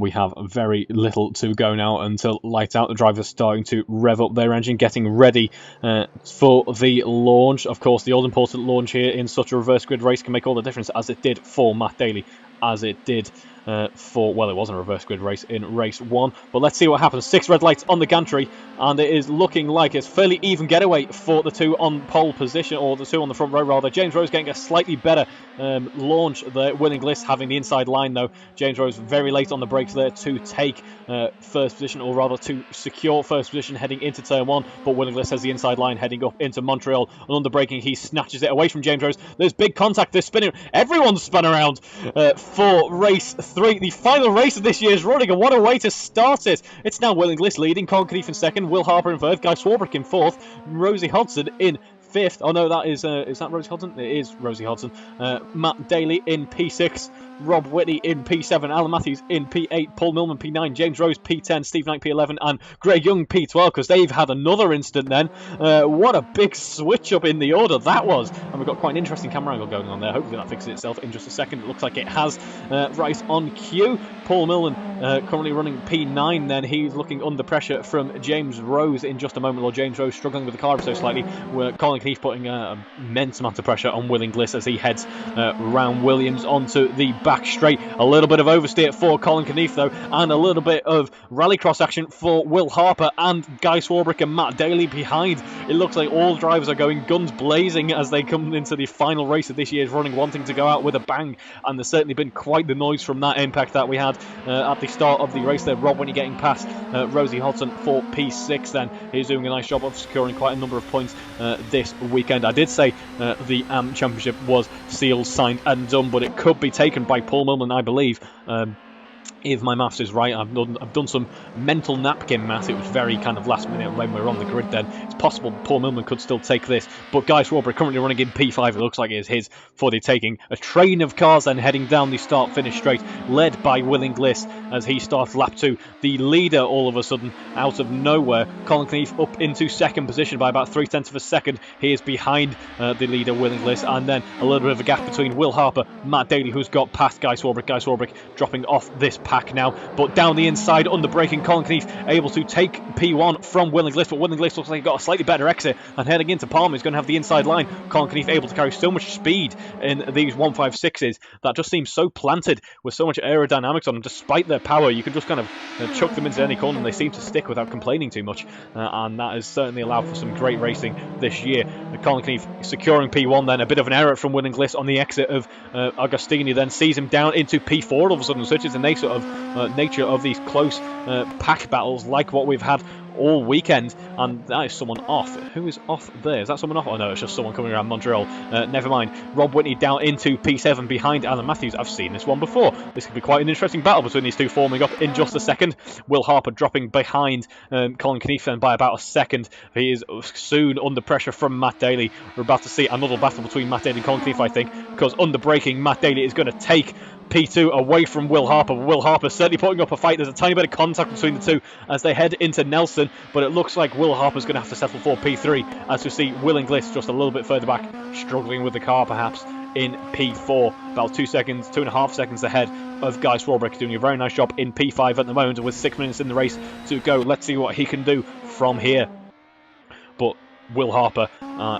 We have very little to go now until lights out. The drivers starting to rev up their engine, getting ready for the launch. Of course, the all-important launch here in such a reverse grid race can make all the difference, as it did for Matt Daly, as it did well, it wasn't a reverse grid race in race 1, but let's see what happens. 6 red lights on the gantry, and it is looking like it's fairly even getaway for the 2 on pole position, or the 2 on the front row rather. James Rose getting a slightly better launch there, winning list having the inside line though. James Rose very late on the brakes there to take first position, or rather to secure first position heading into turn 1, but winning list has the inside line heading up into Montreal, and under braking he snatches it away from James Rose. There's big contact, they're spinning, everyone's spun around for race 3, the final race of this year's running, and what a way to start it. It's now Will Inglis leading, Colin Keneath in second, Will Harper in third, Guy Swarbrick in fourth, Rosie Hodson in fifth. Oh no, that is that Rosie Hodson? It is Rosie Hodson. Matt Daly in P6, Rob Whitney in P7, Alan Matthews in P8, Paul Millman P9, James Rose P10, Steve Knight P11, and Greg Young P12, because they've had another incident then. What a big switch up in the order that was. And we've got quite an interesting camera angle going on there. Hopefully that fixes itself in just a second. It looks like it has. Right on cue. Paul Millman currently running P9 then. He's looking under pressure from James Rose in just a moment, or James Rose struggling with the car ever so slightly. Colin Keneath putting an immense amount of pressure on Will Inglis as he heads round Williams onto the back straight. A little bit of oversteer for Colin Keneath though, and a little bit of rallycross action for Will Harper and Guy Swarbrick and Matt Daly behind. It looks like all drivers are going guns blazing as they come into the final race of this year's running, wanting to go out with a bang, and there's certainly been quite the noise from that impact that we had at the start of the race there. Rob Whitney getting past Rosie Hodson for P6 then. He's doing a nice job of securing quite a number of points this weekend. I did say the championship was sealed, signed and done, but it could be taken by Paul Millman, I believe. If my maths is right, I've done some mental napkin maths. It was very kind of last minute when we were on the grid then. It's possible Paul Millman could still take this, but Guy Swarbrick currently running in P5. It looks like it is his for the taking. A train of cars then heading down the start-finish straight, led by Will Inglis as he starts lap 2. The leader all of a sudden, out of nowhere, Colin Keneath up into second position by about 0.3 of a second. He is behind the leader, Will Inglis, and then a little bit of a gap between Will Harper, Matt Daly, who's got past Guy Swarbrick. Guy Swarbrick dropping off this pack now, but down the inside, under braking, Colin Keneath able to take P1 from Will Inglis, but Will Inglis looks like he got a slightly better exit, and heading into Palmer, he's going to have the inside line. Colin Keneath able to carry so much speed in these 156s that just seems so planted with so much aerodynamics on them. Despite their power, you can just kind of chuck them into any corner and they seem to stick without complaining too much, and that has certainly allowed for some great racing this year. Colin Keneath securing P1 then, a bit of an error from Will Inglis on the exit of Agostini, then sees him down into P4 all of a sudden, such is the nature of these close pack battles like what we've had all weekend. And that is someone off. Who is off there? Is that someone off? Oh no, it's just someone coming around Montreal. Never mind. Rob Whitney down into P7 behind Alan Matthews. I've seen this one before. This could be quite an interesting battle between these two forming up in just a second. Will Harper dropping behind Colin Keneath then by about a second. He is soon under pressure from Matt Daly. We're about to see another battle between Matt Daly and Colin Keneath, I think, because under braking, Matt Daly is going to take P2 away from Will Harper. Will Harper certainly putting up a fight. There's a tiny bit of contact between the two as they head into Nelson, but it looks like Will Harper's going to have to settle for P3 as we see Will Inglis just a little bit further back, struggling with the car perhaps in P4, about 2.5 seconds ahead of Guy Swarbrick, doing a very nice job in P5 at the moment with 6 minutes in the race to go. Let's see what he can do from here. But Will Harper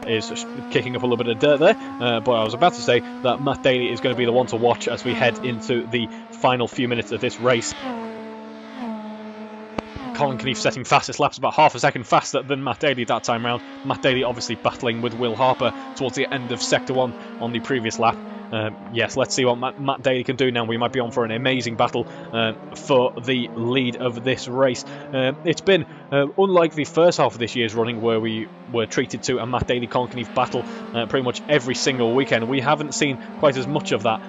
is kicking up a little bit of dirt there, but I was about to say that Matt Daly is going to be the one to watch as we head into the final few minutes of this race. Colin Keneath setting fastest laps, about half a second faster than Matt Daly that time round. Matt Daly obviously battling with Will Harper towards the end of Sector 1 on the previous lap. Yes, let's see what Matt Daly can do now. We might be on for an amazing battle for the lead of this race. It's been unlike the first half of this year's running, where we were treated to a Matt Daly Colin Keneath battle pretty much every single weekend. We haven't seen quite as much of that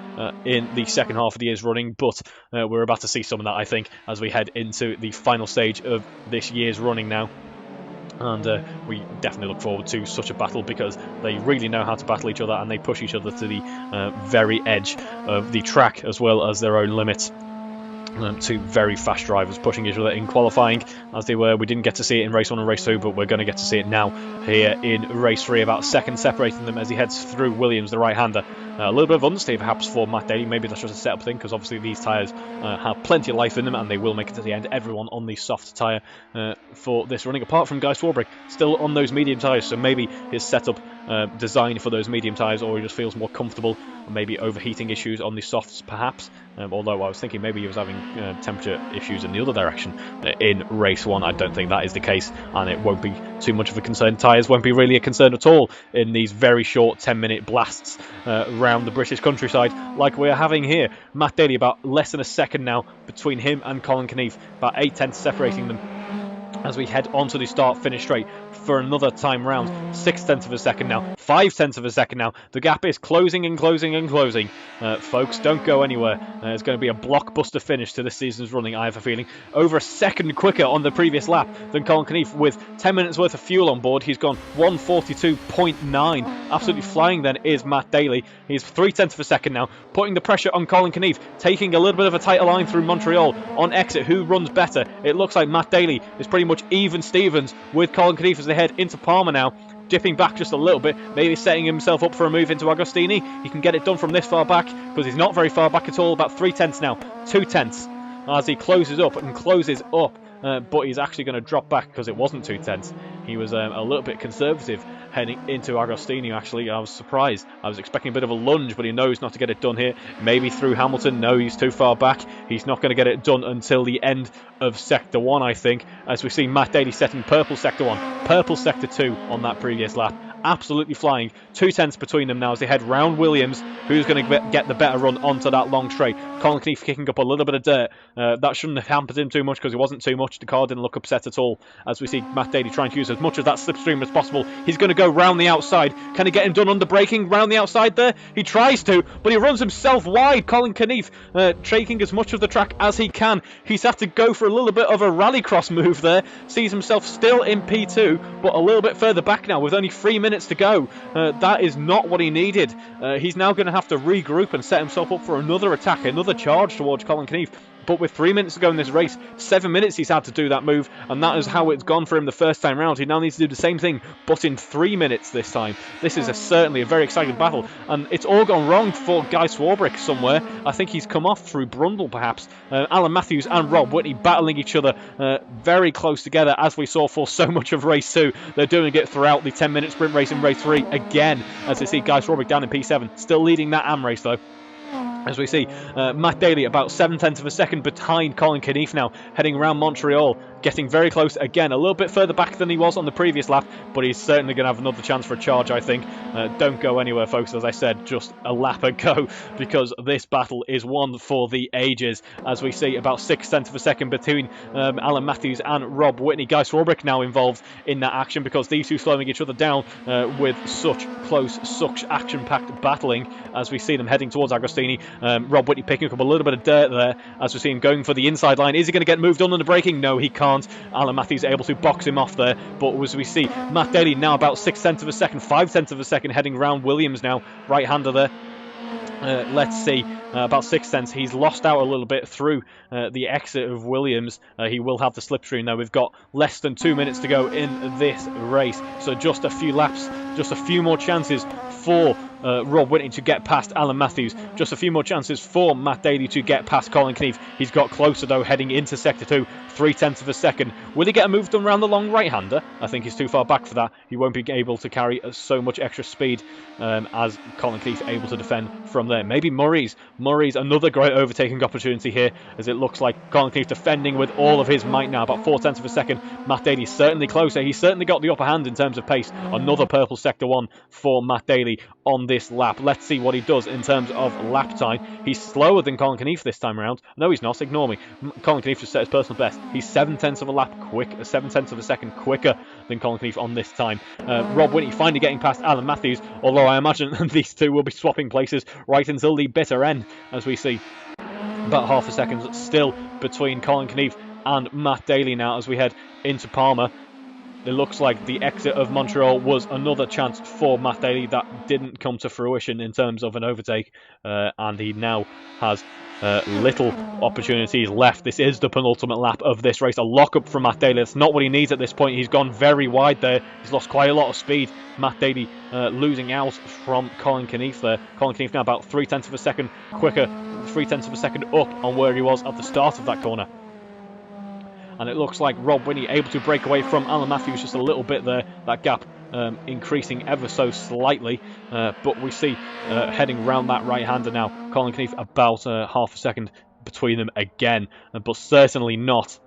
in the second half of the year's running, but we're about to see some of that, I think, as we head into the final stage of this year's running now. And we definitely look forward to such a battle, because they really know how to battle each other, and they push each other to the very edge of the track as well as their own limits. Two very fast drivers pushing each other in qualifying, as they were. We didn't get to see it in race 1 and race 2, but we're going to get to see it now here in race 3. About a second separating them as he heads through Williams, the right-hander. A little bit of understeer perhaps for Matt Daly. Maybe that's just a setup thing, because obviously these tyres have plenty of life in them, and they will make it to the end. Everyone on the soft tyre for this running, apart from Guy Swarbrick, still on those medium tyres, so maybe his setup designed for those medium tyres, or he just feels more comfortable. Maybe overheating issues on the softs perhaps, although I was thinking maybe he was having temperature issues in the other direction in race 1. I don't think that is the case, and it won't be too much of a concern. Tyres won't be really a concern at all in these very short 10-minute blasts around the British countryside like we're having here. Matt Daly about less than a second now between him and Colin Keneath, about 8/10 separating them as we head onto the start-finish straight for another time round. 6/10 of a second now, 5/10 of a second now. The gap is closing and closing and closing. Folks, don't go anywhere. It's going to be a blockbuster finish to this season's running, I have a feeling. Over a second quicker on the previous lap than Colin Keneath, with 10 minutes worth of fuel on board. He's gone 1:42.9. Absolutely flying then is Matt Daly. He's 3/10 of a second now, putting the pressure on Colin Keneath, taking a little bit of a tighter line through Montreal. On exit, who runs better? It looks like Matt Daly is pretty much even Stevens with Colin Keneath as they head into Palmer now, dipping back just a little bit, maybe setting himself up for a move into Agostini. He can get it done from this far back, because he's not very far back at all. About 3/10 now, 2/10 as he closes up and closes up, but he's actually going to drop back because it wasn't 2/10. He was a little bit conservative heading into Agostini, actually. I was surprised. I was expecting a bit of a lunge, but he knows not to get it done here. Maybe through Hamilton. No, he's too far back. He's not going to get it done until the end of Sector 1, I think, as we see Matt Daly setting purple Sector 1, purple Sector 2 on that previous lap. Absolutely flying. 2/10 between them now as they head round Williams, who's going to get the better run onto that long straight. Colin Keneath kicking up a little bit of dirt. That shouldn't have hampered him too much, because it wasn't too much. The car didn't look upset at all, as we see Matt Daly trying to use as much of that slipstream as possible. He's going to go round the outside. Can he get him done under braking round the outside there? He tries to, but he runs himself wide. Colin Keneath taking as much of the track as he can. He's had to go for a little bit of a rallycross move there. Sees himself still in P2, but a little bit further back now with only 3 minutes to go. That is not what he needed. He's now going to have to regroup and set himself up for another attack, another charge towards Colin Keneath. But with 3 minutes to go in this race, 7 minutes he's had to do that move, and that is how it's gone for him the first time round. He now needs to do the same thing, but in 3 minutes this time. This is certainly a very exciting battle, and it's all gone wrong for Guy Swarbrick somewhere. I think he's come off through Brundle, perhaps. Alan Matthews and Rob Whitney battling each other very close together, as we saw for so much of race 2. They're doing it throughout the 10-minute sprint race in race 3 again, as they see Guy Swarbrick down in P7, still leading that AM race though. As we see Matt Daly about 7/10 of a second behind Colin Keneath now, heading around Montreal, getting very close again, a little bit further back than he was on the previous lap, but he's certainly going to have another chance for a charge, I think. Don't go anywhere, folks, as I said, just a lap ago, because this battle is one for the ages, as we see about 6/10 of a second between Alan Matthews and Rob Whitney. Guy Swarbrick now involved in that action, because these two slowing each other down with such close, such action-packed battling, as we see them heading towards Agostini. Rob Whitney picking up a little bit of dirt there, as we see him going for the inside line. Is he going to get moved on the braking? No, he can't. Alan Matthews able to box him off there, but as we see Matt Daly now about 6/10 of a second, 5/10 of a second heading round Williams now, right-hander there. Let's see, about 6/10. He's lost out a little bit through the exit of Williams. He will have the slipstream now. We've got less than 2 minutes to go in this race, so just a few laps, just a few more chances for Rob Whitney to get past Alan Matthews. Just a few more chances for Matt Daly to get past Colin Keneath. He's got closer though, heading into Sector 2, 3/10 of a second. Will he get a move done around the long right-hander? I think he's too far back for that. He won't be able to carry so much extra speed as Colin Keneath able to defend from there. Maybe Murray's Murray's another great overtaking opportunity here, as it looks like Colin Keith defending with all of his might now, about 0.4 of a second. Matt Daly certainly closer. He's certainly got the upper hand in terms of pace. Another purple Sector 1 for Matt Daly on this lap. Let's see what he does in terms of lap time. He's slower than Colin Keith this time around. No, he's not. Ignore me. Colin Keith just set his personal best. He's 0.7 of a lap quick, 0.7 of a second quicker than Colin Keith on this time. Rob Whitney finally getting past Alan Matthews, although I imagine these two will be swapping places right until the bitter end, as we see about half a second still between Colin Keith and Matt Daly now as we head into Palmer. It looks like the exit of Montreal was another chance for Matt Daly that didn't come to fruition in terms of an overtake, and he now has little opportunities left. This is the penultimate lap of this race. A lock-up from Matt Daly. That's not what he needs at this point. He's gone very wide there. He's lost quite a lot of speed. Matt Daly losing out from Colin Keith there. Colin Keith now about 0.3 of a second quicker, 0.3 of a second up on where he was at the start of that corner. And it looks like Rob Whitney able to break away from Alan Matthews just a little bit there. That gap increasing ever so slightly. But we see heading round that right-hander now, Colin Keith about half a second between them again. But certainly not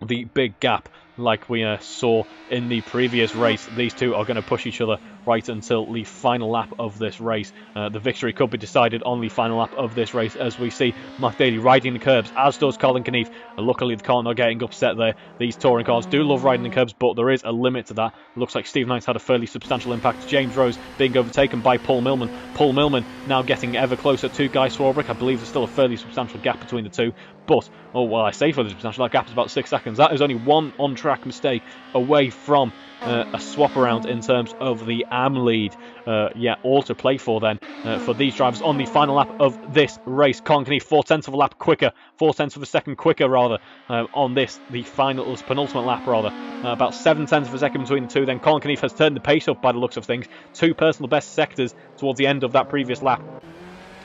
the big gap like we saw in the previous race. These two are going to push each other right until the final lap of this race. The victory could be decided on the final lap of this race, as we see Matt Daly riding the curbs, as does Colin Keith. Luckily the car not getting upset there. These touring cars do love riding the curbs, but there is a limit to that. Looks like Steve Knight's had a fairly substantial impact. James Rose being overtaken by Paul Millman. Paul Millman now getting ever closer to Guy Swarbrick. I believe there's still a fairly substantial gap between the two, but, oh well, I say fairly substantial, that gap is about 6 seconds. That is only one on-track mistake away from a swap around in terms of the AM lead. Yeah, all to play for then for these drivers on the final lap of this race. Colin Keith 0.4 of a lap quicker, 0.4 of a second quicker rather, on this, the penultimate lap rather. About 0.7 of a second between the two. Then Colin Keith has turned the pace up by the looks of things. 2 personal best sectors towards the end of that previous lap.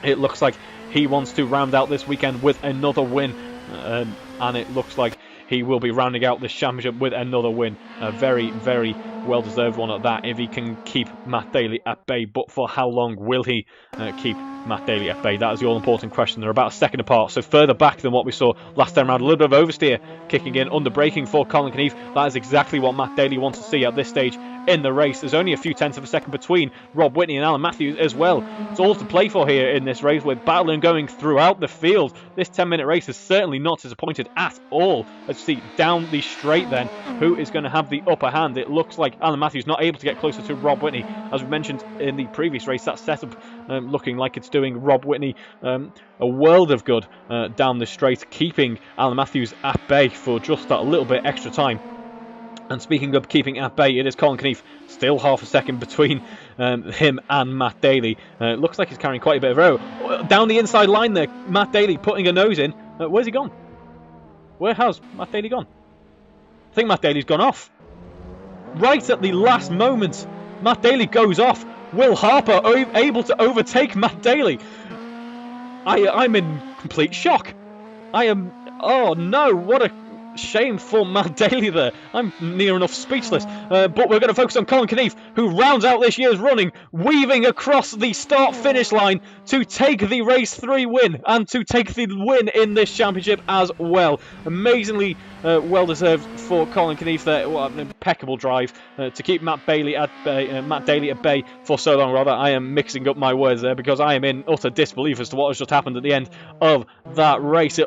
It looks like he wants to round out this weekend with another win, and it looks like he will be rounding out this championship with another win. A very, very well-deserved one at that, if he can keep Matt Daly at bay. But for how long will he keep Matt Daly at bay? That is the all-important question. They're about a second apart, so further back than what we saw last time around. A little bit of oversteer kicking in, under braking for Colin Keith. That is exactly what Matt Daly wants to see at this stage in the race. There's only a few tenths of a second between Rob Whitney and Alan Matthews as well. It's all to play for here in this race, with battling going throughout the field. This 10-minute race is certainly not disappointed at all. Let's see down the straight then who is going to have the upper hand. It looks like Alan Matthews not able to get closer to Rob Whitney. As we mentioned in the previous race, that setup looking like it's doing Rob Whitney a world of good down the straight, keeping Alan Matthews at bay for just that little bit extra time. And speaking of keeping at bay, it is Colin Keith, still half a second between him and Matt Daly. It looks like he's carrying quite a bit of air. Down the inside line there, Matt Daly putting a nose in. Where's he gone? Where has Matt Daly gone? I think Matt Daly's gone off. Right at the last moment, Matt Daly goes off. Will Harper able to overtake Matt Daly? I'm in complete shock. Oh no, what a shame for Matt Daly there. I'm near enough speechless. But we're going to focus on Colin Keith, who rounds out this year's running, weaving across the start-finish line to take the race 3 win and to take the win in this championship as well. Amazingly well-deserved for Colin Keith there. What an impeccable drive to keep Matt Daly at bay for so long. Rather, I am mixing up my words there because I am in utter disbelief as to what has just happened at the end of that race.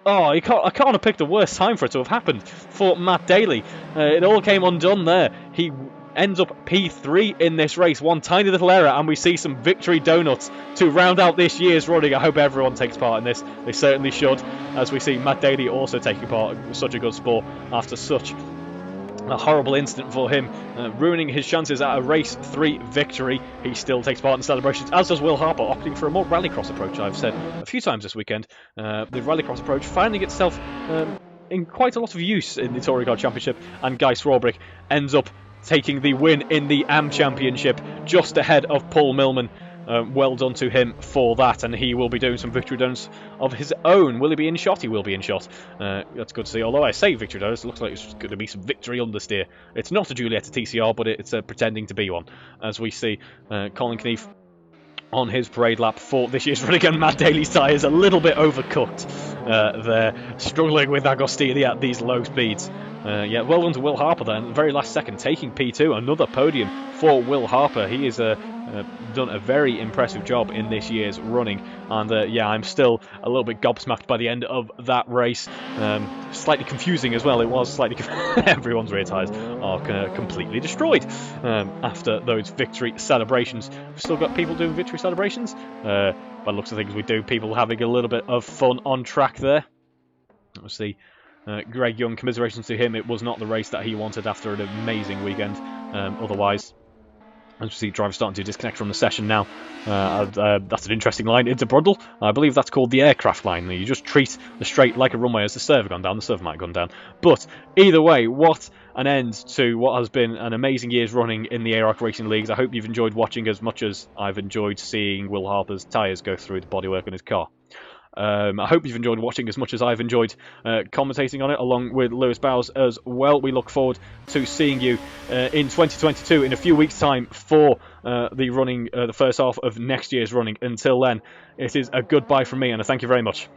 I can't have picked a worse time for it to have happened for Matt Daly. It all came undone there. He ends up P3 in this race. One tiny little error and we see some victory donuts to round out this year's running. I hope everyone takes part in this. They certainly should, as we see Matt Daly also taking part in such a good sport after such a horrible incident for him, ruining his chances at a race 3 victory. He still takes part in celebrations, as does Will Harper, opting for a more rallycross approach. I've said a few times this weekend, the rallycross approach finding itself in quite a lot of use in the Touring Car Championship, and Guy Swarbrick ends up taking the win in the AM Championship just ahead of Paul Millman. Well done to him for that, and he will be doing some victory donuts of his own. Will he be in shot? He will be in shot. That's good to see. Although I say victory donuts, it looks like it's going to be some victory understeer. It's not a Giulietta TCR, but it's pretending to be one. As we see Colin Keith on his parade lap for this year's running, and Matt Daly's tyres a little bit overcooked. They're struggling with Agostini at these low speeds. Yeah, well done to Will Harper then, the very last second, taking P2, another podium for Will Harper. He has done a very impressive job in this year's running, and yeah, I'm still a little bit gobsmacked by the end of that race. Slightly confusing as well, it was slightly everyone's rear tyres are completely destroyed after those victory celebrations. We've still got people doing victory celebrations. By the looks of things, we do, people having a little bit of fun on track there. Let's see. Greg Young, commiserations to him. It was not the race that he wanted after an amazing weekend. Otherwise, as we see, drivers starting to disconnect from the session now. That's an interesting line into Brundle. I believe that's called the aircraft line. You just treat the straight like a runway. As the server gone down, the server might have gone down. But either way, what an end to what has been an amazing year's running in the AROC Racing Leagues. I hope you've enjoyed watching as much as I've enjoyed seeing Will Harper's tyres go through the bodywork on his car. I hope you've enjoyed watching as much as I've enjoyed commentating on it, along with Lewis Bowes as well. We look forward to seeing you in 2022 in a few weeks' time for the first half of next year's running. Until then, it is a goodbye from me, and a thank you very much.